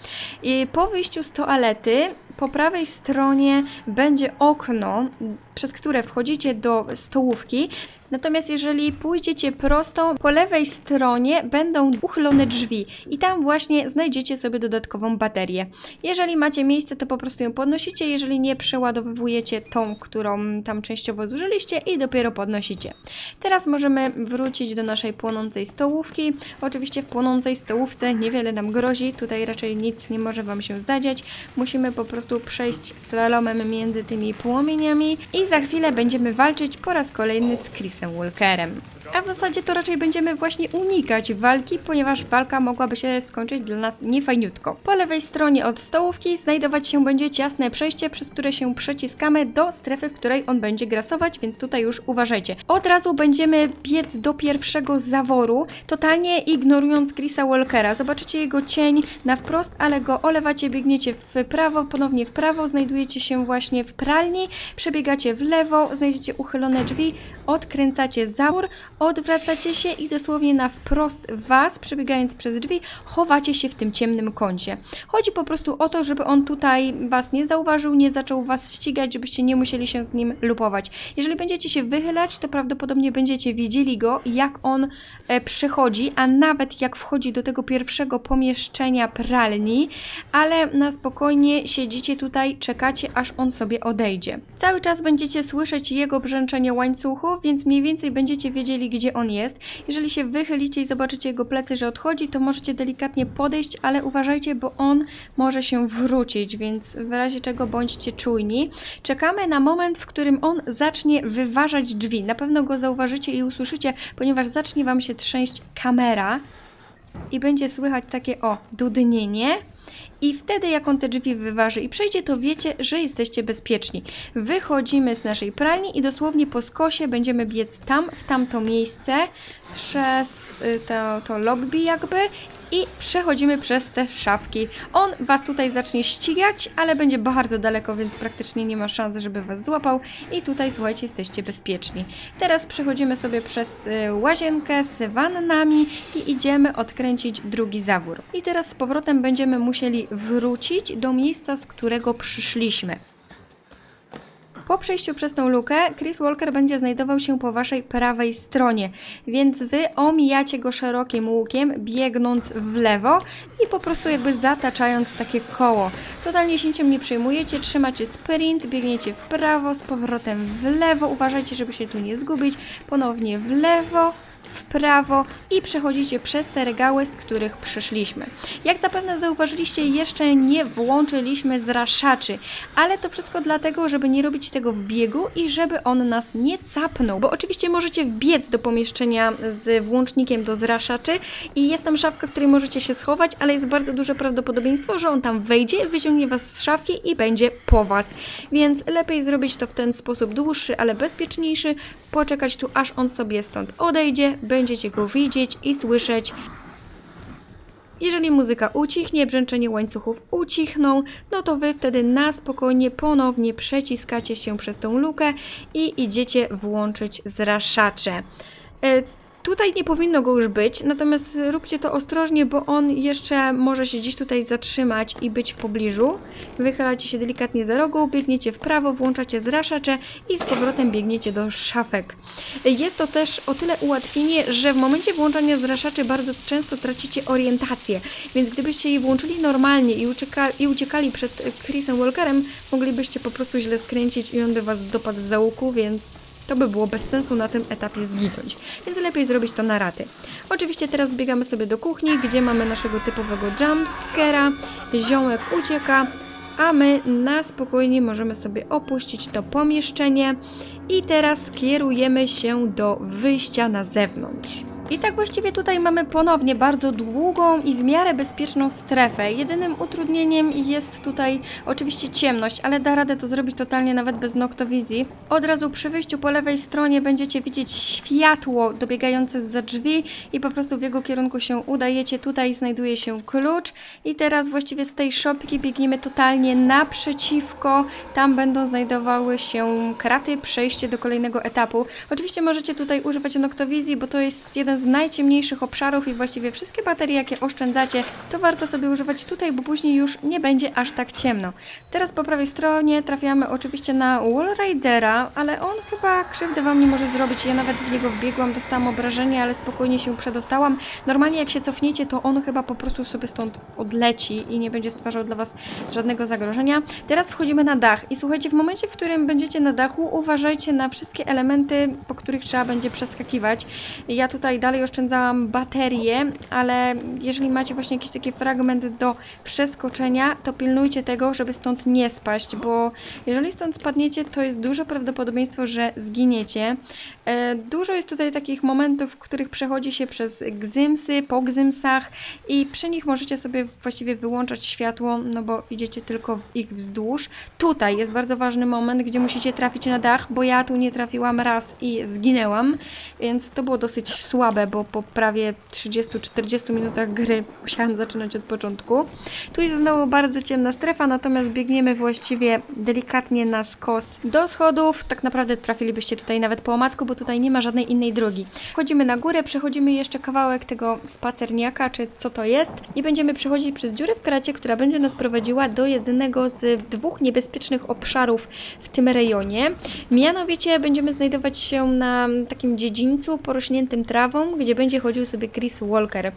I po wyjściu z toalety po prawej stronie będzie okno, przez które wchodzicie do stołówki. Natomiast jeżeli pójdziecie prosto, po lewej stronie będą uchylone drzwi i tam właśnie znajdziecie sobie dodatkową baterię. Jeżeli macie miejsce, to po prostu ją podnosicie, jeżeli nie, przeładowujecie tą, którą tam częściowo zużyliście i dopiero podnosicie. Teraz możemy wrócić do naszej płonącej stołówki. Oczywiście w płonącej stołówce niewiele nam grozi, tutaj raczej nic nie może Wam się zadziać. Musimy po prostu przejść slalomem między tymi płomieniami i za chwilę będziemy walczyć po raz kolejny z Chrisem Walkerem. A w zasadzie to raczej będziemy właśnie unikać walki, ponieważ walka mogłaby się skończyć dla nas niefajniutko. Po lewej stronie od stołówki znajdować się będzie ciasne przejście, przez które się przeciskamy do strefy, w której on będzie grasować, więc tutaj już uważajcie. Od razu będziemy biec do pierwszego zaworu, totalnie ignorując Chrisa Walkera. Zobaczycie jego cień na wprost, ale go olewacie, biegniecie w prawo, ponownie w prawo, znajdujecie się właśnie w pralni, przebiegacie w lewo, znajdziecie uchylone drzwi, odkręcacie zawór, odwracacie się i dosłownie na wprost Was, przebiegając przez drzwi, chowacie się w tym ciemnym kącie. Chodzi po prostu o to, żeby on tutaj Was nie zauważył, nie zaczął Was ścigać, żebyście nie musieli się z nim lupować. Jeżeli będziecie się wychylać, to prawdopodobnie będziecie widzieli go, jak on przechodzi, a nawet jak wchodzi do tego pierwszego pomieszczenia pralni, ale na spokojnie siedzicie tutaj, czekacie, aż on sobie odejdzie. Cały czas będziecie słyszeć jego brzęczenie łańcuchu, więc mniej więcej będziecie wiedzieli, gdzie on jest. Jeżeli się wychylicie i zobaczycie jego plecy, że odchodzi, to możecie delikatnie podejść, ale uważajcie, bo on może się wrócić, więc w razie czego bądźcie czujni. Czekamy na moment, w którym on zacznie wyważać drzwi. Na pewno go zauważycie i usłyszycie, ponieważ zacznie Wam się trzęść kamera i będzie słychać takie dudnienie. I wtedy jak on te drzwi wyważy i przejdzie, to wiecie, że jesteście bezpieczni. Wychodzimy z naszej pralni i dosłownie po skosie będziemy biec tam, w tamto miejsce, przez to lobby jakby i przechodzimy przez te szafki. On Was tutaj zacznie ścigać, ale będzie bardzo daleko, więc praktycznie nie ma szans, żeby Was złapał i tutaj, słuchajcie, jesteście bezpieczni. Teraz przechodzimy sobie przez łazienkę z wannami i idziemy odkręcić drugi zawór. I teraz z powrotem będziemy musieli wrócić do miejsca, z którego przyszliśmy. Po przejściu przez tą lukę Chris Walker będzie znajdował się po Waszej prawej stronie, więc Wy omijacie go szerokim łukiem, biegnąc w lewo i po prostu jakby zataczając takie koło. Totalnie się niczym nie przejmujecie, trzymacie sprint, biegniecie w prawo, z powrotem w lewo, uważajcie, żeby się tu nie zgubić, ponownie w lewo, w prawo i przechodzicie przez te regały, z których przyszliśmy. Jak zapewne zauważyliście, jeszcze nie włączyliśmy zraszaczy, ale to wszystko dlatego, żeby nie robić tego w biegu i żeby on nas nie capnął, bo oczywiście możecie wbiec do pomieszczenia z włącznikiem do zraszaczy i jest tam szafka, w której możecie się schować, ale jest bardzo duże prawdopodobieństwo, że on tam wejdzie, wyciągnie Was z szafki i będzie po Was. Więc lepiej zrobić to w ten sposób dłuższy, ale bezpieczniejszy, poczekać tu, aż on sobie stąd odejdzie, będziecie go widzieć i słyszeć. Jeżeli muzyka ucichnie, brzęczenie łańcuchów ucichną, no to Wy wtedy na spokojnie ponownie przeciskacie się przez tą lukę i idziecie włączyć zraszacze. Tutaj nie powinno go już być, natomiast róbcie to ostrożnie, bo on jeszcze może się gdzieś tutaj zatrzymać i być w pobliżu. Wychylacie się delikatnie za rogu, biegniecie w prawo, włączacie zraszacze i z powrotem biegniecie do szafek. Jest to też o tyle ułatwienie, że w momencie włączania zraszaczy bardzo często tracicie orientację, więc gdybyście je włączyli normalnie i uciekali przed Chrisem Walkerem, moglibyście po prostu źle skręcić i on by was dopadł w załuku, więc to by było bez sensu na tym etapie zginąć, więc lepiej zrobić to na raty. Oczywiście teraz biegamy sobie do kuchni, gdzie mamy naszego typowego jumpscare'a, ziomek ucieka, a my na spokojnie możemy sobie opuścić to pomieszczenie i teraz kierujemy się do wyjścia na zewnątrz. I tak właściwie tutaj mamy ponownie bardzo długą i w miarę bezpieczną strefę. Jedynym utrudnieniem jest tutaj oczywiście ciemność, ale da radę to zrobić totalnie nawet bez noktowizji. Od razu przy wyjściu po lewej stronie będziecie widzieć światło dobiegające zza drzwi i po prostu w jego kierunku się udajecie. Tutaj znajduje się klucz i teraz właściwie z tej szopki biegniemy totalnie naprzeciwko. Tam będą znajdowały się kraty, przejście do kolejnego etapu. Oczywiście możecie tutaj używać noktowizji, bo to jest jeden z najciemniejszych obszarów i właściwie wszystkie baterie, jakie oszczędzacie, to warto sobie używać tutaj, bo później już nie będzie aż tak ciemno. Teraz po prawej stronie trafiamy oczywiście na Wallridera, ale on chyba krzywdy wam nie może zrobić. Ja nawet w niego wbiegłam, dostałam obrażenie, ale spokojnie się przedostałam. Normalnie jak się cofniecie, to on chyba po prostu sobie stąd odleci i nie będzie stwarzał dla was żadnego zagrożenia. Teraz wchodzimy na dach i słuchajcie, w momencie, w którym będziecie na dachu, uważajcie na wszystkie elementy, po których trzeba będzie przeskakiwać. Ja tutaj dalej oszczędzałam baterię, ale jeżeli macie właśnie jakiś taki fragment do przeskoczenia, to pilnujcie tego, żeby stąd nie spaść, bo jeżeli stąd spadniecie, to jest duże prawdopodobieństwo, że zginiecie. Dużo jest tutaj takich momentów, w których przechodzi się przez gzymsy, po gzymsach i przy nich możecie sobie właściwie wyłączać światło, no bo idziecie tylko ich wzdłuż. Tutaj jest bardzo ważny moment, gdzie musicie trafić na dach, bo ja tu nie trafiłam raz i zginęłam, więc to było dosyć słabe, bo po prawie 30-40 minutach gry musiałam zaczynać od początku. Tu jest znowu bardzo ciemna strefa, natomiast biegniemy właściwie delikatnie na skos do schodów. Tak naprawdę trafilibyście tutaj nawet po omacku, bo tutaj nie ma żadnej innej drogi. Wchodzimy na górę, przechodzimy jeszcze kawałek tego spacerniaka, czy co to jest i będziemy przechodzić przez dziurę w kracie, która będzie nas prowadziła do jednego z dwóch niebezpiecznych obszarów w tym rejonie. Mianowicie będziemy znajdować się na takim dziedzińcu porośniętym trawą, gdzie będzie chodził sobie Chris Walker.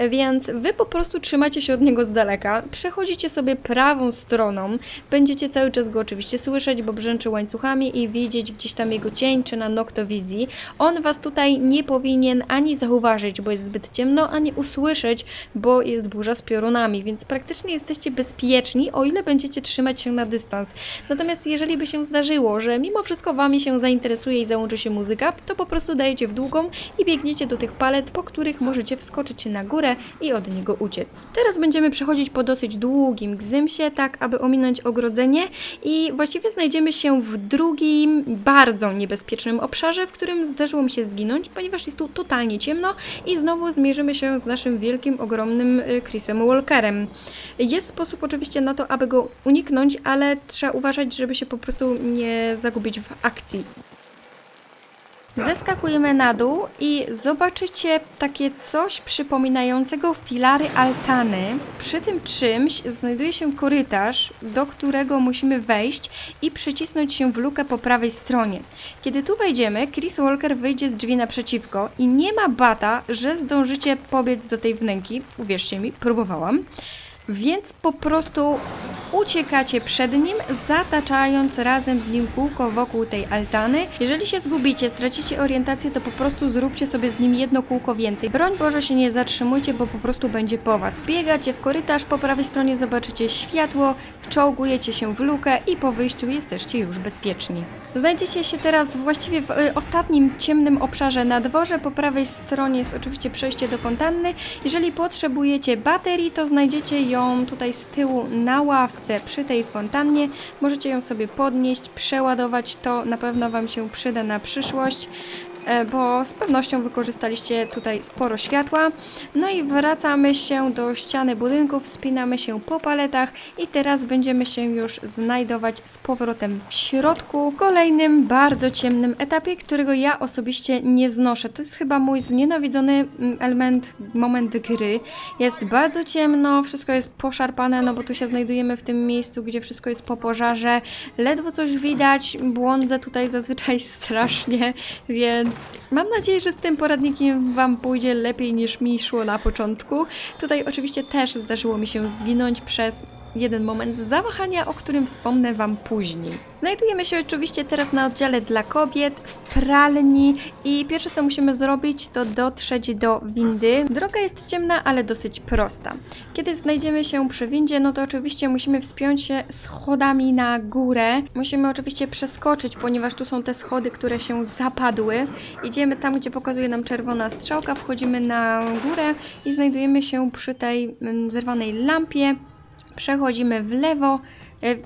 Więc wy po prostu trzymacie się od niego z daleka, przechodzicie sobie prawą stroną, będziecie cały czas go oczywiście słyszeć, bo brzęczy łańcuchami i widzieć gdzieś tam jego cień, czy na noktowizji. On was tutaj nie powinien ani zauważyć, bo jest zbyt ciemno, ani usłyszeć, bo jest burza z piorunami, więc praktycznie jesteście bezpieczni, o ile będziecie trzymać się na dystans. Natomiast jeżeli by się zdarzyło, że mimo wszystko wami się zainteresuje i załączy się muzyka, to po prostu dajecie w długą i biegniecie do tych palet, po których możecie wskoczyć na górę i od niego uciec. Teraz będziemy przechodzić po dosyć długim gzymsie, tak aby ominąć ogrodzenie i właściwie znajdziemy się w drugim, bardzo niebezpiecznym obszarze, w którym zdarzyło mi się zginąć, ponieważ jest tu totalnie ciemno i znowu zmierzymy się z naszym wielkim, ogromnym Chrisem Walkerem. Jest sposób oczywiście na to, aby go uniknąć, ale trzeba uważać, żeby się po prostu nie zagubić w akcji. Zeskakujemy na dół i zobaczycie takie coś przypominającego filary altany. Przy tym czymś znajduje się korytarz, do którego musimy wejść i przycisnąć się w lukę po prawej stronie. Kiedy tu wejdziemy, Chris Walker wyjdzie z drzwi naprzeciwko i nie ma bata, że zdążycie pobiec do tej wnęki. Uwierzcie mi, próbowałam. Więc po prostu uciekacie przed nim, zataczając razem z nim kółko wokół tej altany. Jeżeli się zgubicie, stracicie orientację, to po prostu zróbcie sobie z nim jedno kółko więcej. Broń Boże się nie zatrzymujcie, bo po prostu będzie po was. Biegacie w korytarz, po prawej stronie zobaczycie światło, wczołgujecie się w lukę i po wyjściu jesteście już bezpieczni. Znajdziecie się teraz właściwie w ostatnim ciemnym obszarze na dworze. Po prawej stronie jest oczywiście przejście do fontanny. Jeżeli potrzebujecie baterii, to znajdziecie ją tutaj z tyłu na ławce przy tej fontannie. Możecie ją sobie podnieść, przeładować, to na pewno wam się przyda na przyszłość. bo z pewnością wykorzystaliście tutaj sporo światła. No i wracamy się do ściany budynku, wspinamy się po paletach i teraz będziemy się już znajdować z powrotem w środku. W kolejnym, bardzo ciemnym etapie, którego ja osobiście nie znoszę. To jest chyba mój znienawidzony moment gry. Jest bardzo ciemno, wszystko jest poszarpane, no bo tu się znajdujemy w tym miejscu, gdzie wszystko jest po pożarze. Ledwo coś widać, błądzę tutaj zazwyczaj strasznie, więc mam nadzieję, że z tym poradnikiem Wam pójdzie lepiej niż mi szło na początku. Tutaj oczywiście też zdarzyło mi się zginąć przez jeden moment zawahania, o którym wspomnę Wam później. Znajdujemy się oczywiście teraz na oddziale dla kobiet w pralni i pierwsze co musimy zrobić to dotrzeć do windy. Droga jest ciemna, ale dosyć prosta. Kiedy znajdziemy się przy windzie, no to oczywiście musimy wspiąć się schodami na górę. Musimy oczywiście przeskoczyć, ponieważ tu są te schody, które się zapadły. Idziemy tam, gdzie pokazuje nam czerwona strzałka, wchodzimy na górę i znajdujemy się przy tej zerwanej lampie. Przechodzimy w lewo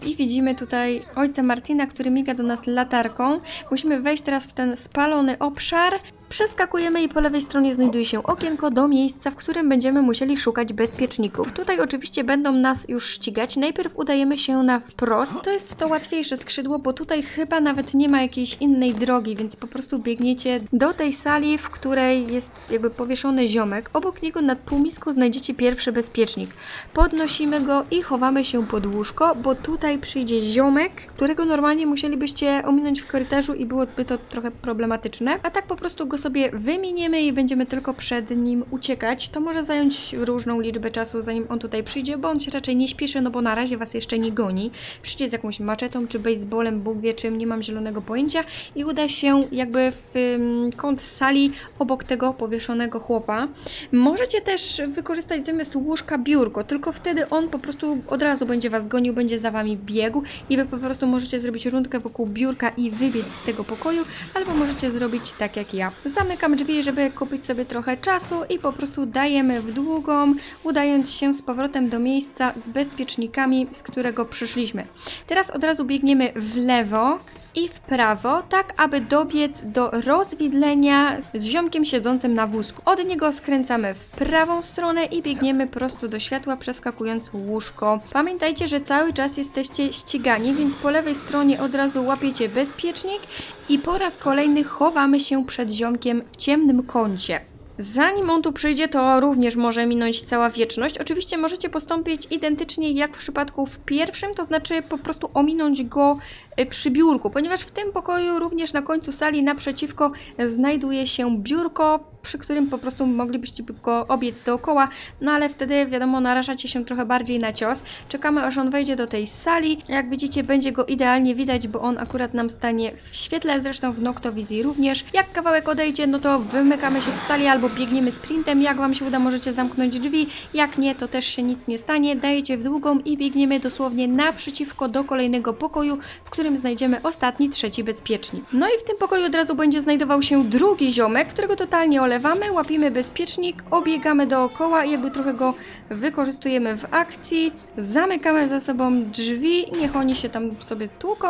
i widzimy tutaj ojca Martina, który miga do nas latarką. Musimy wejść teraz w ten spalony obszar. Przeskakujemy i po lewej stronie znajduje się okienko do miejsca, w którym będziemy musieli szukać bezpieczników. Tutaj oczywiście będą nas już ścigać. Najpierw udajemy się na wprost. To jest to łatwiejsze skrzydło, bo tutaj chyba nawet nie ma jakiejś innej drogi, więc po prostu biegniecie do tej sali, w której jest jakby powieszony ziomek. Obok niego na półmisku znajdziecie pierwszy bezpiecznik. Podnosimy go i chowamy się pod łóżko, bo tutaj przyjdzie ziomek, którego normalnie musielibyście ominąć w korytarzu i byłoby to trochę problematyczne. A tak po prostu go sobie wyminiemy i będziemy tylko przed nim uciekać. To może zająć różną liczbę czasu, zanim on tutaj przyjdzie, bo on się raczej nie śpieszy, no bo na razie was jeszcze nie goni. Przyjdzie z jakąś maczetą czy baseballem, Bóg wie czym, nie mam zielonego pojęcia i uda się jakby w kąt sali obok tego powieszonego chłopa. Możecie też wykorzystać zamiast łóżka biurko, tylko wtedy on po prostu od razu będzie was gonił, będzie za wami biegł i wy po prostu możecie zrobić rundkę wokół biurka i wybiec z tego pokoju, albo możecie zrobić tak jak ja. Zamykam drzwi, żeby kupić sobie trochę czasu i po prostu dajemy w długą, udając się z powrotem do miejsca z bezpiecznikami, z którego przyszliśmy. Teraz od razu biegniemy w lewo i w prawo, tak aby dobiec do rozwidlenia z ziomkiem siedzącym na wózku. Od niego skręcamy w prawą stronę i biegniemy prosto do światła, przeskakując łóżko. Pamiętajcie, że cały czas jesteście ścigani, więc po lewej stronie od razu łapiecie bezpiecznik i po raz kolejny chowamy się przed ziomkiem w ciemnym kącie. Zanim on tu przyjdzie, to również może minąć cała wieczność. Oczywiście możecie postąpić identycznie jak w przypadku w pierwszym, to znaczy po prostu ominąć go przy biurku, ponieważ w tym pokoju również na końcu sali naprzeciwko znajduje się biurko, przy którym po prostu moglibyście go obiec dookoła, no ale wtedy wiadomo narażacie się trochę bardziej na cios. Czekamy aż on wejdzie do tej sali, jak widzicie będzie go idealnie widać, bo on akurat nam stanie w świetle, zresztą w noktowizji również. Jak kawałek odejdzie, no to wymykamy się z sali albo biegniemy sprintem, jak wam się uda możecie zamknąć drzwi, jak nie to też się nic nie stanie, dajecie w długą i biegniemy dosłownie naprzeciwko do kolejnego pokoju, w którym znajdziemy ostatni, trzeci bezpiecznik. No i w tym pokoju od razu będzie znajdował się drugi ziomek, którego totalnie olewamy, łapimy bezpiecznik, obiegamy dookoła i jakby trochę go wykorzystujemy w akcji, zamykamy za sobą drzwi, niech oni się tam sobie tłuką,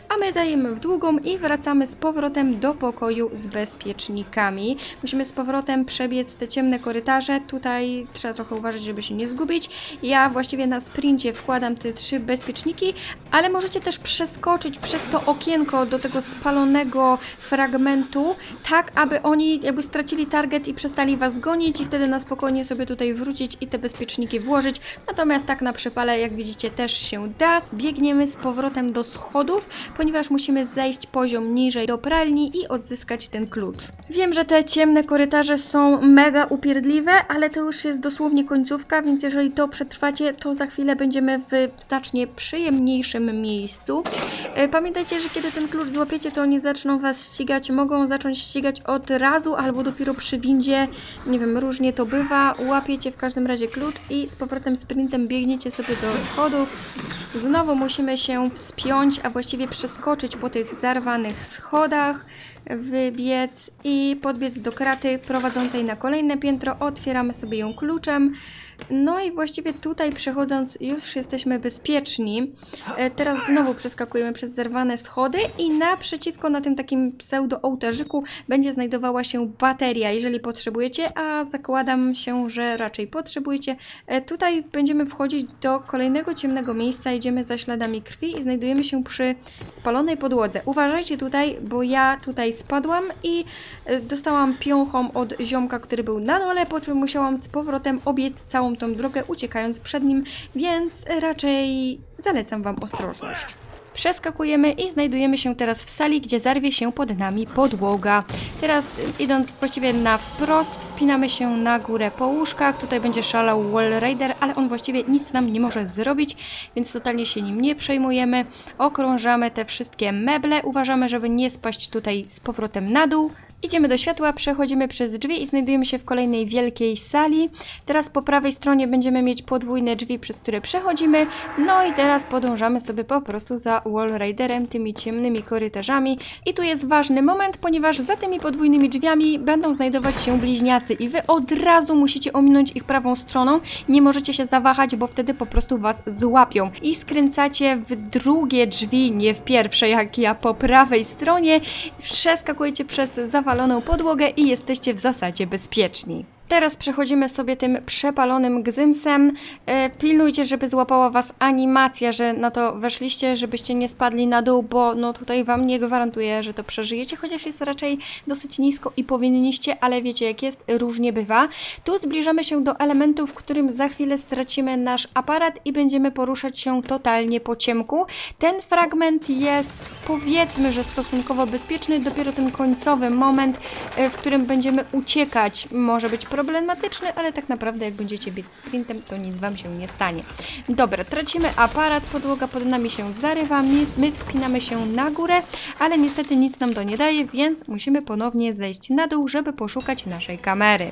a my dajemy w długą i wracamy z powrotem do pokoju z bezpiecznikami. Musimy z powrotem przebiec te ciemne korytarze, tutaj trzeba trochę uważać, żeby się nie zgubić. Ja właściwie na sprincie wkładam te 3 bezpieczniki, ale możecie też przeskoczyć przez to okienko do tego spalonego fragmentu, tak aby oni jakby stracili target i przestali was gonić i wtedy na spokojnie sobie tutaj wrócić i te bezpieczniki włożyć. Natomiast tak na przypale, jak widzicie, też się da. Biegniemy z powrotem do schodów, ponieważ musimy zejść poziom niżej do pralni i odzyskać ten klucz. Wiem, że te ciemne korytarze są mega upierdliwe, ale to już jest dosłownie końcówka, więc jeżeli to przetrwacie, to za chwilę będziemy w znacznie przyjemniejszym miejscu. Pamiętajcie, że kiedy ten klucz złapiecie, to oni zaczną was ścigać. Mogą zacząć ścigać od razu albo dopiero przy windzie, nie wiem, różnie to bywa, łapiecie w każdym razie klucz i z powrotem sprintem biegniecie sobie do schodów. Znowu musimy się wspiąć, a właściwie przeskoczyć po tych zarwanych schodach, wybiec i podbiec do kraty prowadzącej na kolejne piętro. Otwieramy sobie ją kluczem. No i właściwie tutaj przechodząc już jesteśmy bezpieczni. Teraz znowu przeskakujemy przez zerwane schody i naprzeciwko na tym takim pseudo-ołtarzyku będzie znajdowała się bateria, jeżeli potrzebujecie, a zakładam się, że raczej potrzebujecie. Tutaj będziemy wchodzić do kolejnego ciemnego miejsca, idziemy za śladami krwi i znajdujemy się przy spalonej podłodze. Uważajcie tutaj, bo ja tutaj spadłam i dostałam piąchą od ziomka, który był na dole, po czym musiałam z powrotem obiec całą tą drogę, uciekając przed nim, więc raczej zalecam Wam ostrożność. Przeskakujemy i znajdujemy się teraz w sali, gdzie zarwie się pod nami podłoga. Teraz idąc właściwie na wprost, wspinamy się na górę po łóżkach. Tutaj będzie szalał Wall Rider, ale on właściwie nic nam nie może zrobić, więc totalnie się nim nie przejmujemy. Okrążamy te wszystkie meble, uważamy, żeby nie spaść tutaj z powrotem na dół. Idziemy do światła, przechodzimy przez drzwi i znajdujemy się w kolejnej wielkiej sali. Teraz po prawej stronie będziemy mieć podwójne drzwi, przez które przechodzimy. No i teraz podążamy sobie po prostu za Wall Riderem, tymi ciemnymi korytarzami. I tu jest ważny moment, ponieważ za tymi podwójnymi drzwiami będą znajdować się bliźniacy i Wy od razu musicie ominąć ich prawą stroną. Nie możecie się zawahać, bo wtedy po prostu Was złapią. I skręcacie w drugie drzwi, nie w pierwsze jak ja, po prawej stronie. Przeskakujecie przez zawaloną podłogę i jesteście w zasadzie bezpieczni. Teraz przechodzimy sobie tym przepalonym gzymsem. Pilnujcie, żeby złapała Was animacja, że na to weszliście, żebyście nie spadli na dół, bo no tutaj Wam nie gwarantuję, że to przeżyjecie, chociaż jest raczej dosyć nisko i powinniście, ale wiecie jak jest, różnie bywa. Tu zbliżamy się do elementu, w którym za chwilę stracimy nasz aparat i będziemy poruszać się totalnie po ciemku. Ten fragment jest, powiedzmy, że stosunkowo bezpieczny, dopiero ten końcowy moment, w którym będziemy uciekać, może być problematyczny, ale tak naprawdę jak będziecie biec sprintem, to nic Wam się nie stanie. Dobra, tracimy aparat, podłoga pod nami się zarywa, my wspinamy się na górę, ale niestety nic nam to nie daje, więc musimy ponownie zejść na dół, żeby poszukać naszej kamery.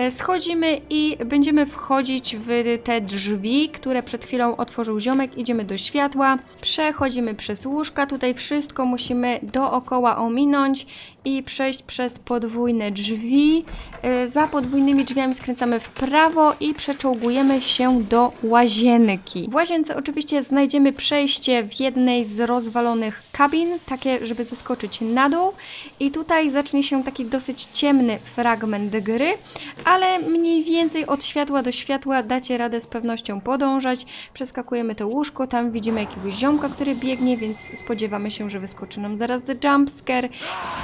Schodzimy i będziemy wchodzić w te drzwi, które przed chwilą otworzył ziomek. Idziemy do światła, przechodzimy przez łóżka. Tutaj wszystko musimy dookoła ominąć i przejść przez podwójne drzwi. Za podwójnymi drzwiami skręcamy w prawo i przeczołgujemy się do łazienki. W łazience oczywiście znajdziemy przejście w jednej z rozwalonych kabin, takie, żeby zeskoczyć na dół. I tutaj zacznie się taki dosyć ciemny fragment gry, ale mniej więcej od światła do światła dacie radę z pewnością podążać. Przeskakujemy to łóżko, tam widzimy jakiegoś ziomka, który biegnie, więc spodziewamy się, że wyskoczy nam zaraz jumpscare.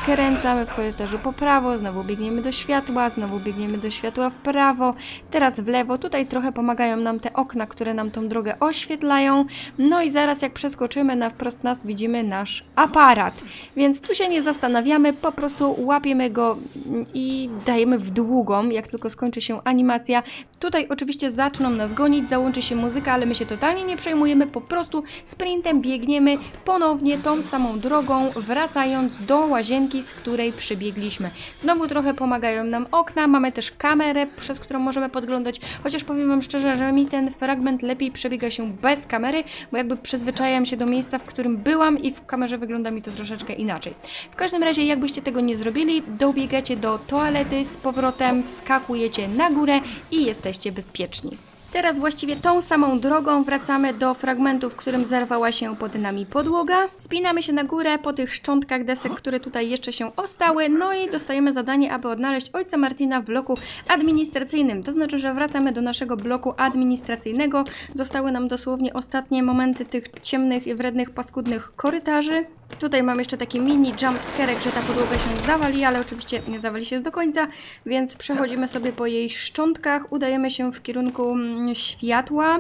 Skręcamy w korytarzu po prawo, znowu biegniemy do światła, znowu biegniemy do światła w prawo, teraz w lewo. Tutaj trochę pomagają nam te okna, które nam tą drogę oświetlają. No i zaraz jak przeskoczymy na wprost nas, widzimy nasz aparat. Więc tu się nie zastanawiamy, po prostu łapiemy go i dajemy w długą, jak tylko skończy się animacja. Tutaj oczywiście zaczną nas gonić, załączy się muzyka, ale my się totalnie nie przejmujemy, po prostu sprintem biegniemy ponownie tą samą drogą, wracając do łazienki, z której przybiegliśmy. Znowu trochę pomagają nam okna, mamy też kamerę, przez którą możemy podglądać, chociaż powiem Wam szczerze, że mi ten fragment lepiej przebiega się bez kamery, bo jakby przyzwyczajam się do miejsca, w którym byłam i w kamerze wygląda mi to troszeczkę inaczej. W każdym razie, jakbyście tego nie zrobili, dobiegacie do toalety z powrotem, wskakujecie na górę i jesteście bezpieczni. Teraz właściwie tą samą drogą wracamy do fragmentu, w którym zerwała się pod nami podłoga. Spinamy się na górę po tych szczątkach desek, które tutaj jeszcze się ostały, no i dostajemy zadanie, aby odnaleźć ojca Martina w bloku administracyjnym. To znaczy, że wracamy do naszego bloku administracyjnego. Zostały nam dosłownie ostatnie momenty tych ciemnych i wrednych, paskudnych korytarzy. Tutaj mam jeszcze taki mini jumpscarek, że ta podłoga się zawali, ale oczywiście nie zawali się do końca, więc przechodzimy sobie po jej szczątkach, udajemy się w kierunku światła.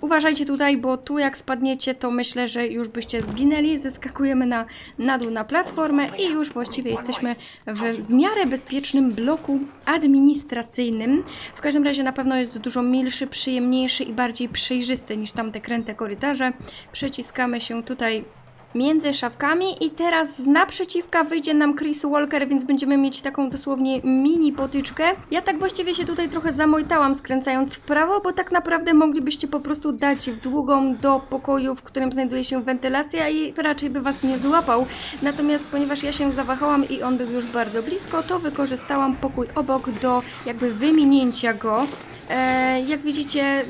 Uważajcie tutaj, bo tu jak spadniecie, to myślę, że już byście zginęli. Zeskakujemy na dół na platformę i już właściwie jesteśmy w miarę bezpiecznym bloku administracyjnym. W każdym razie na pewno jest dużo milszy, przyjemniejszy i bardziej przejrzysty niż tamte kręte korytarze. Przeciskamy się tutaj między szafkami i teraz z naprzeciwka wyjdzie nam Chris Walker, więc będziemy mieć taką dosłownie mini potyczkę. Ja tak właściwie się tutaj trochę zamojtałam, skręcając w prawo, bo tak naprawdę moglibyście po prostu dać w długą do pokoju, w którym znajduje się wentylacja i raczej by was nie złapał. Natomiast ponieważ ja się zawahałam i on był już bardzo blisko, to wykorzystałam pokój obok do jakby wyminięcia go. Jak widzicie,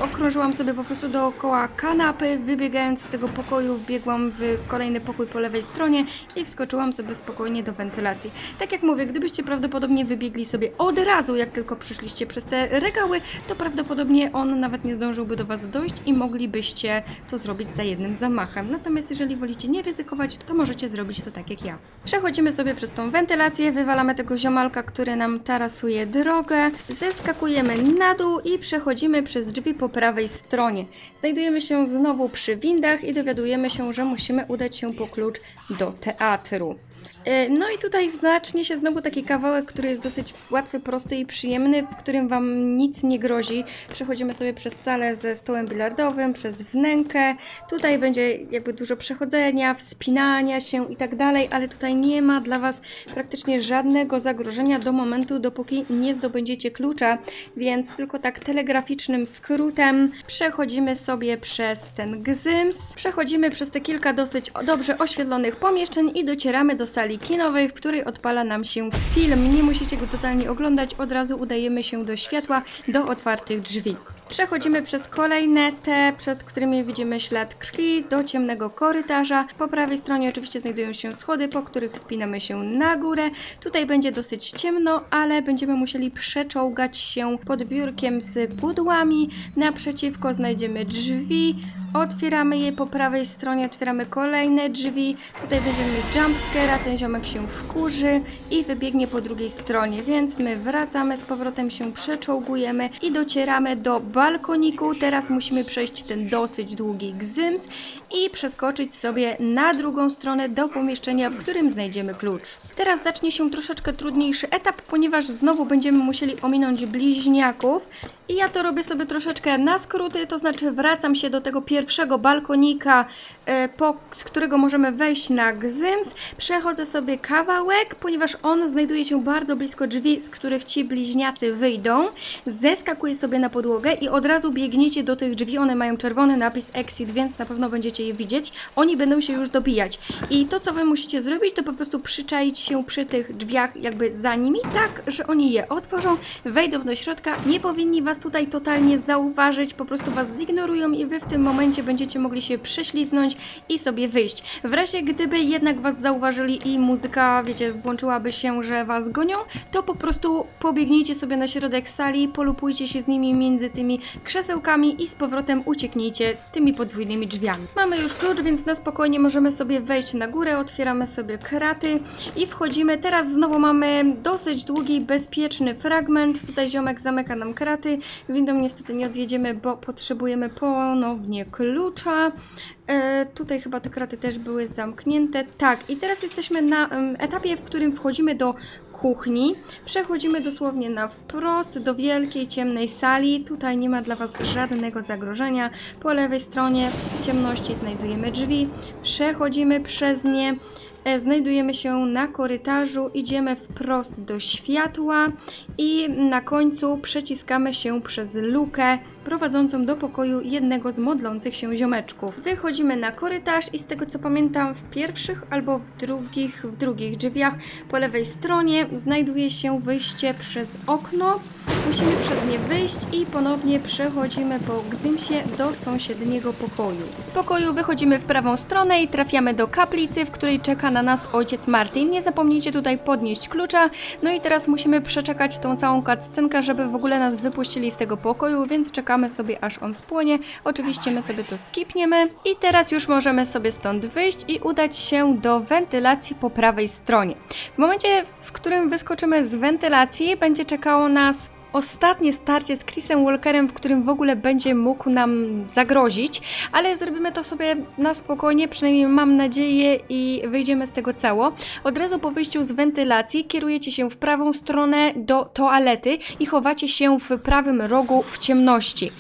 okrążyłam sobie po prostu dookoła kanapy, wybiegając z tego pokoju, wbiegłam w kolejny pokój po lewej stronie i wskoczyłam sobie spokojnie do wentylacji. Tak jak mówię, gdybyście prawdopodobnie wybiegli sobie od razu, jak tylko przyszliście przez te regały, to prawdopodobnie on nawet nie zdążyłby do was dojść i moglibyście to zrobić za jednym zamachem. Natomiast jeżeli wolicie nie ryzykować, to możecie zrobić to tak jak ja. Przechodzimy sobie przez tą wentylację, wywalamy tego ziomalka, który nam tarasuje drogę, zeskakujemy na dół i przechodzimy przez drzwi po prawej stronie. Znajdujemy się znowu przy windach i dowiadujemy się, że musimy udać się po klucz do teatru. No i tutaj znacznie się znowu taki kawałek, który jest dosyć łatwy, prosty i przyjemny, w którym wam nic nie grozi. Przechodzimy sobie przez salę ze stołem bilardowym, przez wnękę. Tutaj będzie jakby dużo przechodzenia, wspinania się i tak dalej, ale tutaj nie ma dla was praktycznie żadnego zagrożenia do momentu, dopóki nie zdobędziecie klucza, więc tylko tak telegraficznym skrótem przechodzimy sobie przez ten gzyms, przechodzimy przez te kilka dosyć dobrze oświetlonych pomieszczeń i docieramy do sali kinowej, w której odpala nam się film. Nie musicie go totalnie oglądać, od razu udajemy się do światła, do otwartych drzwi. Przechodzimy przez kolejne te, przed którymi widzimy ślad krwi, do ciemnego korytarza. Po prawej stronie oczywiście znajdują się schody, po których wspinamy się na górę. Tutaj będzie dosyć ciemno, ale będziemy musieli przeczołgać się pod biurkiem z pudłami. Naprzeciwko znajdziemy drzwi. Otwieramy je po prawej stronie, otwieramy kolejne drzwi. Tutaj będziemy mieć jumpscare'a, ten ziomek się wkurzy i wybiegnie po drugiej stronie, więc my wracamy, z powrotem się przeczołgujemy i docieramy do balkoniku. Teraz musimy przejść ten dosyć długi gzyms i przeskoczyć sobie na drugą stronę do pomieszczenia, w którym znajdziemy klucz. Teraz zacznie się troszeczkę trudniejszy etap, ponieważ znowu będziemy musieli ominąć bliźniaków i ja to robię sobie troszeczkę na skróty, to znaczy wracam się do tego pierwszego balkonika, z którego możemy wejść na gzyms. Przechodzę sobie kawałek, ponieważ on znajduje się bardzo blisko drzwi, z których ci bliźniacy wyjdą. Zeskakuję sobie na podłogę i od razu biegniecie do tych drzwi. One mają czerwony napis exit, więc na pewno będziecie je widzieć. Oni będą się już dobijać. I to, co wy musicie zrobić, to po prostu przyczaić się przy tych drzwiach jakby za nimi, tak, że oni je otworzą, wejdą do środka. Nie powinni was tutaj totalnie zauważyć, po prostu was zignorują i wy w tym momencie będziecie mogli się prześliznąć i sobie wyjść. W razie gdyby jednak was zauważyli i muzyka, wiecie, włączyłaby się, że was gonią, to po prostu pobiegnijcie sobie na środek sali, polupujcie się z nimi między tymi krzesełkami i z powrotem ucieknijcie tymi podwójnymi drzwiami. Mamy już klucz, więc na spokojnie możemy sobie wejść na górę, otwieramy sobie kraty i wchodzimy. Teraz znowu mamy dosyć długi, bezpieczny fragment. Tutaj ziomek zamyka nam kraty. Windą niestety nie odjedziemy, bo potrzebujemy ponownie klucza. Tutaj chyba te kraty też były zamknięte. Tak, i teraz jesteśmy na etapie, w którym wchodzimy do kuchni. Przechodzimy dosłownie na wprost do wielkiej, ciemnej sali. Tutaj nie ma dla was żadnego zagrożenia. Po lewej stronie w ciemności znajdujemy drzwi. Przechodzimy przez nie. Znajdujemy się na korytarzu, idziemy wprost do światła i na końcu przeciskamy się przez lukę prowadzącą do pokoju jednego z modlących się ziomeczków. Wychodzimy na korytarz i z tego co pamiętam w pierwszych albo w drugich drzwiach po lewej stronie znajduje się wyjście przez okno. Musimy przez nie wyjść i ponownie przechodzimy po gzymsie do sąsiedniego pokoju. W pokoju wychodzimy w prawą stronę i trafiamy do kaplicy, w której czeka na nas ojciec Martin. Nie zapomnijcie tutaj podnieść klucza. No i teraz musimy przeczekać tą całą cutscenkę, żeby w ogóle nas wypuścili z tego pokoju, więc czekamy sobie aż on spłonie. Oczywiście my sobie to skipniemy i teraz już możemy sobie stąd wyjść i udać się do wentylacji po prawej stronie. W momencie, w którym wyskoczymy z wentylacji, będzie czekało nas ostatnie starcie z Chrisem Walkerem, w którym w ogóle będzie mógł nam zagrozić, ale zrobimy to sobie na spokojnie, przynajmniej mam nadzieję i wyjdziemy z tego cało. Od razu po wyjściu z wentylacji kierujecie się w prawą stronę do toalety i chowacie się w prawym rogu w ciemności.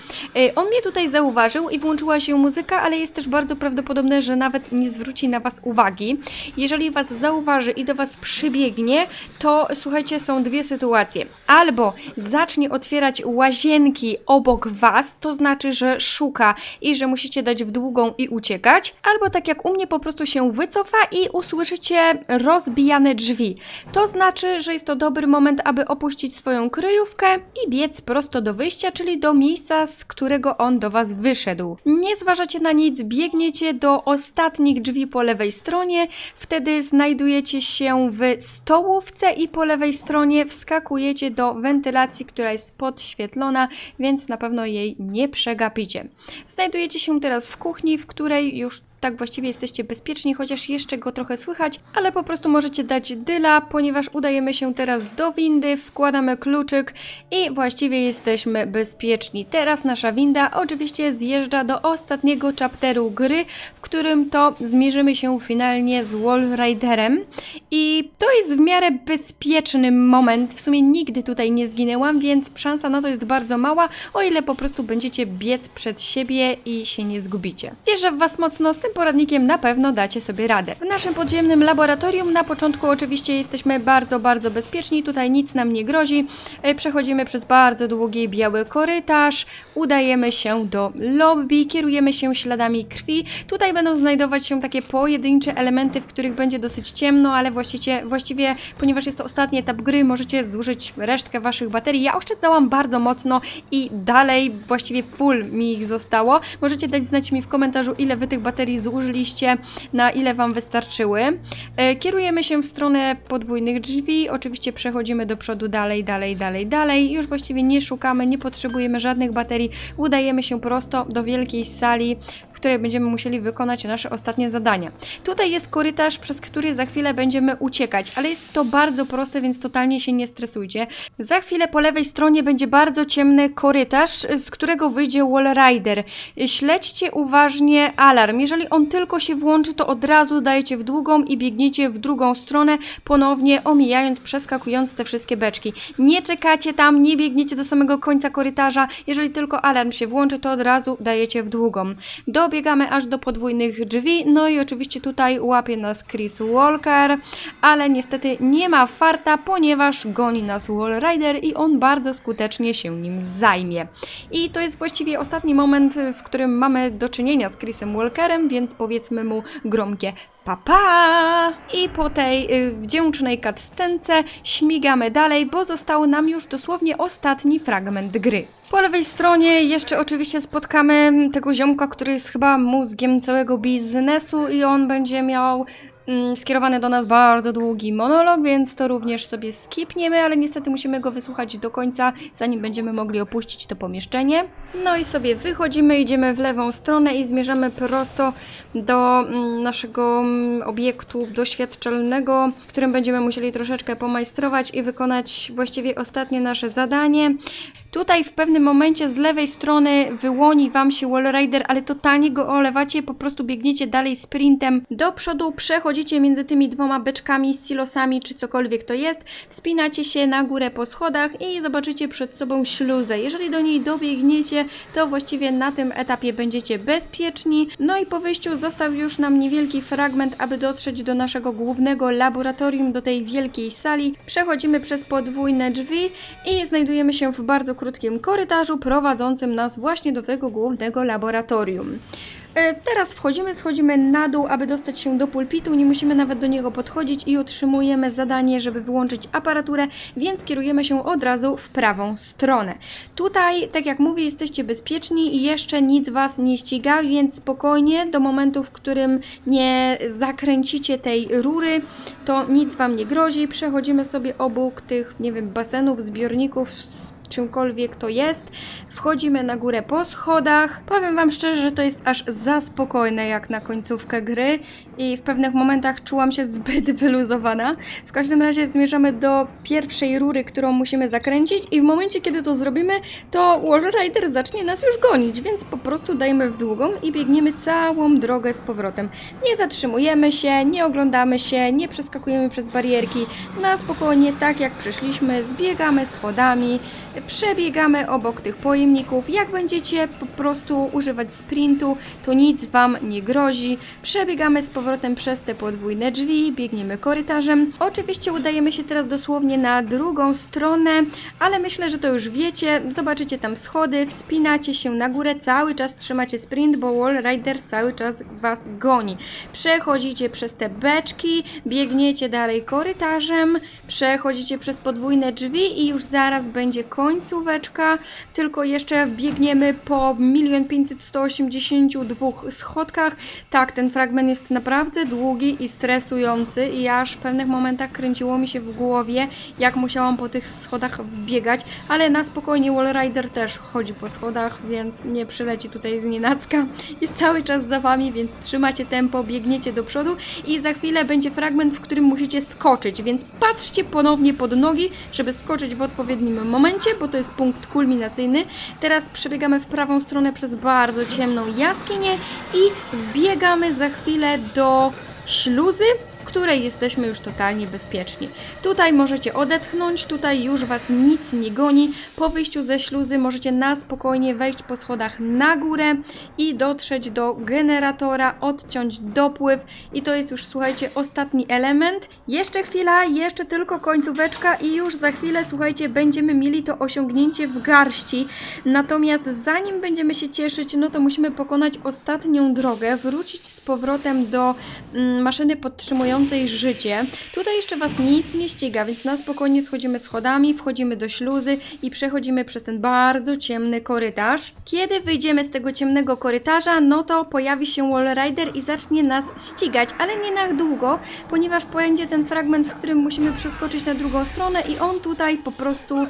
On mnie tutaj zauważył i włączyła się muzyka, ale jest też bardzo prawdopodobne, że nawet nie zwróci na Was uwagi. Jeżeli Was zauważy i do Was przybiegnie, to słuchajcie, są dwie sytuacje. Albo zacznie otwierać łazienki obok Was, to znaczy, że szuka i że musicie dać w długą i uciekać, albo tak jak u mnie po prostu się wycofa i usłyszycie rozbijane drzwi. To znaczy, że jest to dobry moment, aby opuścić swoją kryjówkę i biec prosto do wyjścia, czyli do miejsca, z którego on do Was wyszedł. Nie zważacie na nic, biegniecie do ostatnich drzwi po lewej stronie, wtedy znajdujecie się w stołówce i po lewej stronie wskakujecie do wentylacji, która jest podświetlona, więc na pewno jej nie przegapicie. Znajdujecie się teraz w kuchni, w której już tak właściwie jesteście bezpieczni, chociaż jeszcze go trochę słychać, ale po prostu możecie dać dyla, ponieważ udajemy się teraz do windy, wkładamy kluczyk i właściwie jesteśmy bezpieczni. Teraz nasza winda oczywiście zjeżdża do ostatniego chapteru gry, w którym to zmierzymy się finalnie z Walriderem i to jest w miarę bezpieczny moment. W sumie nigdy tutaj nie zginęłam, więc szansa na to jest bardzo mała, o ile po prostu będziecie biec przed siebie i się nie zgubicie. Wierzę w Was mocno, z tym poradnikiem na pewno dacie sobie radę. W naszym podziemnym laboratorium na początku oczywiście jesteśmy bardzo bezpieczni, tutaj nic nam nie grozi. Przechodzimy przez bardzo długi biały korytarz, udajemy się do lobby, kierujemy się śladami krwi. Tutaj będą znajdować się takie pojedyncze elementy, w których będzie dosyć ciemno, ale właściwie, ponieważ jest to ostatni etap gry, możecie zużyć resztkę Waszych baterii. Ja oszczędzałam bardzo mocno i dalej właściwie full mi ich zostało. Możecie dać znać mi w komentarzu, ile Wy tych baterii zużyliście, na ile Wam wystarczyły. Kierujemy się w stronę podwójnych drzwi, oczywiście przechodzimy do przodu dalej. Już właściwie nie szukamy, nie potrzebujemy żadnych baterii, udajemy się prosto do wielkiej sali, w której będziemy musieli wykonać nasze ostatnie zadania. Tutaj jest korytarz, przez który za chwilę będziemy uciekać, ale jest to bardzo proste, więc totalnie się nie stresujcie. Za chwilę po lewej stronie będzie bardzo ciemny korytarz, z którego wyjdzie Walrider. Śledźcie uważnie alarm. Jeżeli on tylko się włączy, to od razu dajecie w długą i biegniecie w drugą stronę, ponownie omijając, przeskakując te wszystkie beczki. Nie czekacie tam, nie biegniecie do samego końca korytarza. Jeżeli tylko alarm się włączy, to od razu dajecie w długą. Dobiegamy aż do podwójnych drzwi, no i oczywiście tutaj łapie nas Chris Walker, ale niestety nie ma farta, ponieważ goni nas Walrider i on bardzo skutecznie się nim zajmie. I to jest właściwie ostatni moment, w którym mamy do czynienia z Chrisem Walkerem, więc powiedzmy mu gromkie papa! I po tej wdzięcznej cutscence śmigamy dalej, bo został nam już dosłownie ostatni fragment gry. Po lewej stronie jeszcze oczywiście spotkamy tego ziomka, który jest chyba mózgiem całego biznesu i on będzie miał skierowany do nas bardzo długi monolog, więc to również sobie skipniemy, ale niestety musimy go wysłuchać do końca, zanim będziemy mogli opuścić to pomieszczenie. No i sobie wychodzimy, idziemy w lewą stronę i zmierzamy prosto do naszego obiektu doświadczalnego, w którym będziemy musieli troszeczkę pomajstrować i wykonać właściwie ostatnie nasze zadanie. Tutaj w pewnym momencie z lewej strony wyłoni Wam się Walrider, ale totalnie go olewacie, po prostu biegniecie dalej sprintem do przodu, przechodzicie między tymi dwoma beczkami, silosami czy cokolwiek to jest, wspinacie się na górę po schodach i zobaczycie przed sobą śluzę. Jeżeli do niej dobiegniecie, to właściwie na tym etapie będziecie bezpieczni. No i po wyjściu został już nam niewielki fragment, aby dotrzeć do naszego głównego laboratorium, do tej wielkiej sali. Przechodzimy przez podwójne drzwi i znajdujemy się w bardzo krótkim korytarzu prowadzącym nas właśnie do tego głównego laboratorium. Teraz schodzimy na dół, aby dostać się do pulpitu, nie musimy nawet do niego podchodzić i otrzymujemy zadanie, żeby wyłączyć aparaturę, więc kierujemy się od razu w prawą stronę. Tutaj, tak jak mówię, jesteście bezpieczni i jeszcze nic Was nie ściga, więc spokojnie, do momentu, w którym nie zakręcicie tej rury, to nic Wam nie grozi. Przechodzimy sobie obok tych, nie wiem, basenów, zbiorników czymkolwiek to jest. Wchodzimy na górę po schodach. Powiem wam szczerze, że to jest aż za spokojne jak na końcówkę gry i w pewnych momentach czułam się zbyt wyluzowana. W każdym razie zmierzamy do pierwszej rury, którą musimy zakręcić i w momencie, kiedy to zrobimy, to Wallrider zacznie nas już gonić, więc po prostu dajmy w długą i biegniemy całą drogę z powrotem. Nie zatrzymujemy się, nie oglądamy się, nie przeskakujemy przez barierki. Na spokojnie, tak jak przyszliśmy, zbiegamy schodami, przebiegamy obok tych pojemników. Jak będziecie po prostu używać sprintu, to nic wam nie grozi. Przebiegamy z powrotem przez te podwójne drzwi, biegniemy korytarzem. Oczywiście udajemy się teraz dosłownie na drugą stronę, ale myślę, że to już wiecie. Zobaczycie tam schody, wspinacie się na górę, cały czas trzymacie sprint, bo Wallrider cały czas was goni. Przechodzicie przez te beczki, biegniecie dalej korytarzem, przechodzicie przez podwójne drzwi i już zaraz będzie końcóweczka, tylko jeszcze biegniemy po 1 582 schodkach. Tak, ten fragment jest naprawdę długi i stresujący i aż w pewnych momentach kręciło mi się w głowie, jak musiałam po tych schodach wbiegać, ale na spokojnie Wallrider też chodzi po schodach, więc nie przyleci tutaj znienacka. Jest cały czas za wami, więc trzymacie tempo, biegniecie do przodu i za chwilę będzie fragment, w którym musicie skoczyć, więc patrzcie ponownie pod nogi, żeby skoczyć w odpowiednim momencie, bo to jest punkt kulminacyjny. Teraz przebiegamy w prawą stronę przez bardzo ciemną jaskinię i wbiegamy za chwilę do śluzy, w której jesteśmy już totalnie bezpieczni. Tutaj możecie odetchnąć, tutaj już was nic nie goni. Po wyjściu ze śluzy możecie na spokojnie wejść po schodach na górę i dotrzeć do generatora, odciąć dopływ i to jest już, słuchajcie, ostatni element. Jeszcze chwila, jeszcze tylko końcóweczka i już za chwilę, słuchajcie, będziemy mieli to osiągnięcie w garści. Natomiast zanim będziemy się cieszyć, no to musimy pokonać ostatnią drogę, wrócić z powrotem do maszyny podtrzymującej życie. Tutaj jeszcze was nic nie ściga, więc na spokojnie schodzimy schodami, wchodzimy do śluzy i przechodzimy przez ten bardzo ciemny korytarz. Kiedy wyjdziemy z tego ciemnego korytarza, no to pojawi się Wallrider i zacznie nas ścigać, ale nie na długo, ponieważ będzie ten fragment, w którym musimy przeskoczyć na drugą stronę i on tutaj po prostu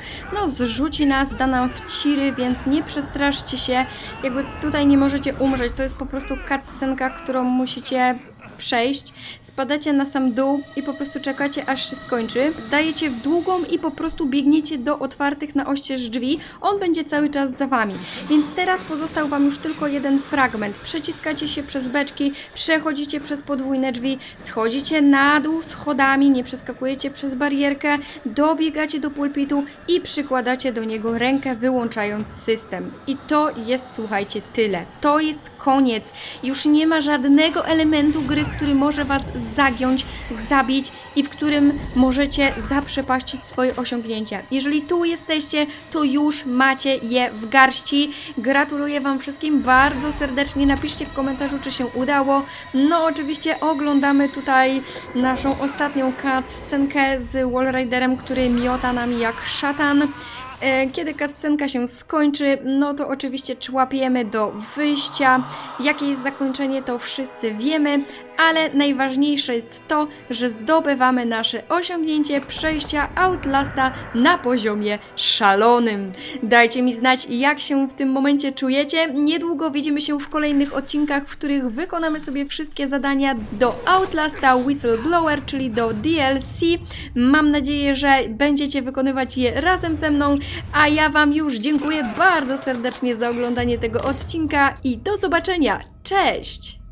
zrzuci nas, da nam wciry, więc nie przestraszcie się, jakby tutaj nie możecie umrzeć, to jest po prostu cutscenka, którą musicie przejść, spadacie na sam dół i po prostu czekacie, aż się skończy. Dajecie w długą i po prostu biegniecie do otwartych na oścież drzwi. On będzie cały czas za wami. Więc teraz pozostał wam już tylko jeden fragment. Przeciskacie się przez beczki, przechodzicie przez podwójne drzwi, schodzicie na dół schodami, nie przeskakujecie przez barierkę, dobiegacie do pulpitu i przykładacie do niego rękę, wyłączając system. I to jest, słuchajcie, tyle. To jest koniec. Już nie ma żadnego elementu gry, który może was zagiąć, zabić i w którym możecie zaprzepaścić swoje osiągnięcia. Jeżeli tu jesteście, to już macie je w garści. Gratuluję wam wszystkim bardzo serdecznie. Napiszcie w komentarzu, czy się udało. No oczywiście oglądamy tutaj naszą ostatnią cutscenkę z Wallriderem, który miota nami jak szatan. Kiedy cutscenka się skończy, no to oczywiście człapiemy do wyjścia. Jakie jest zakończenie, to wszyscy wiemy, ale najważniejsze jest to, że zdobywamy nasze osiągnięcie przejścia Outlasta na poziomie szalonym. Dajcie mi znać, jak się w tym momencie czujecie. Niedługo widzimy się w kolejnych odcinkach, w których wykonamy sobie wszystkie zadania do Outlasta Whistleblower, czyli do DLC. Mam nadzieję, że będziecie wykonywać je razem ze mną, a ja wam już dziękuję bardzo serdecznie za oglądanie tego odcinka i do zobaczenia. Cześć!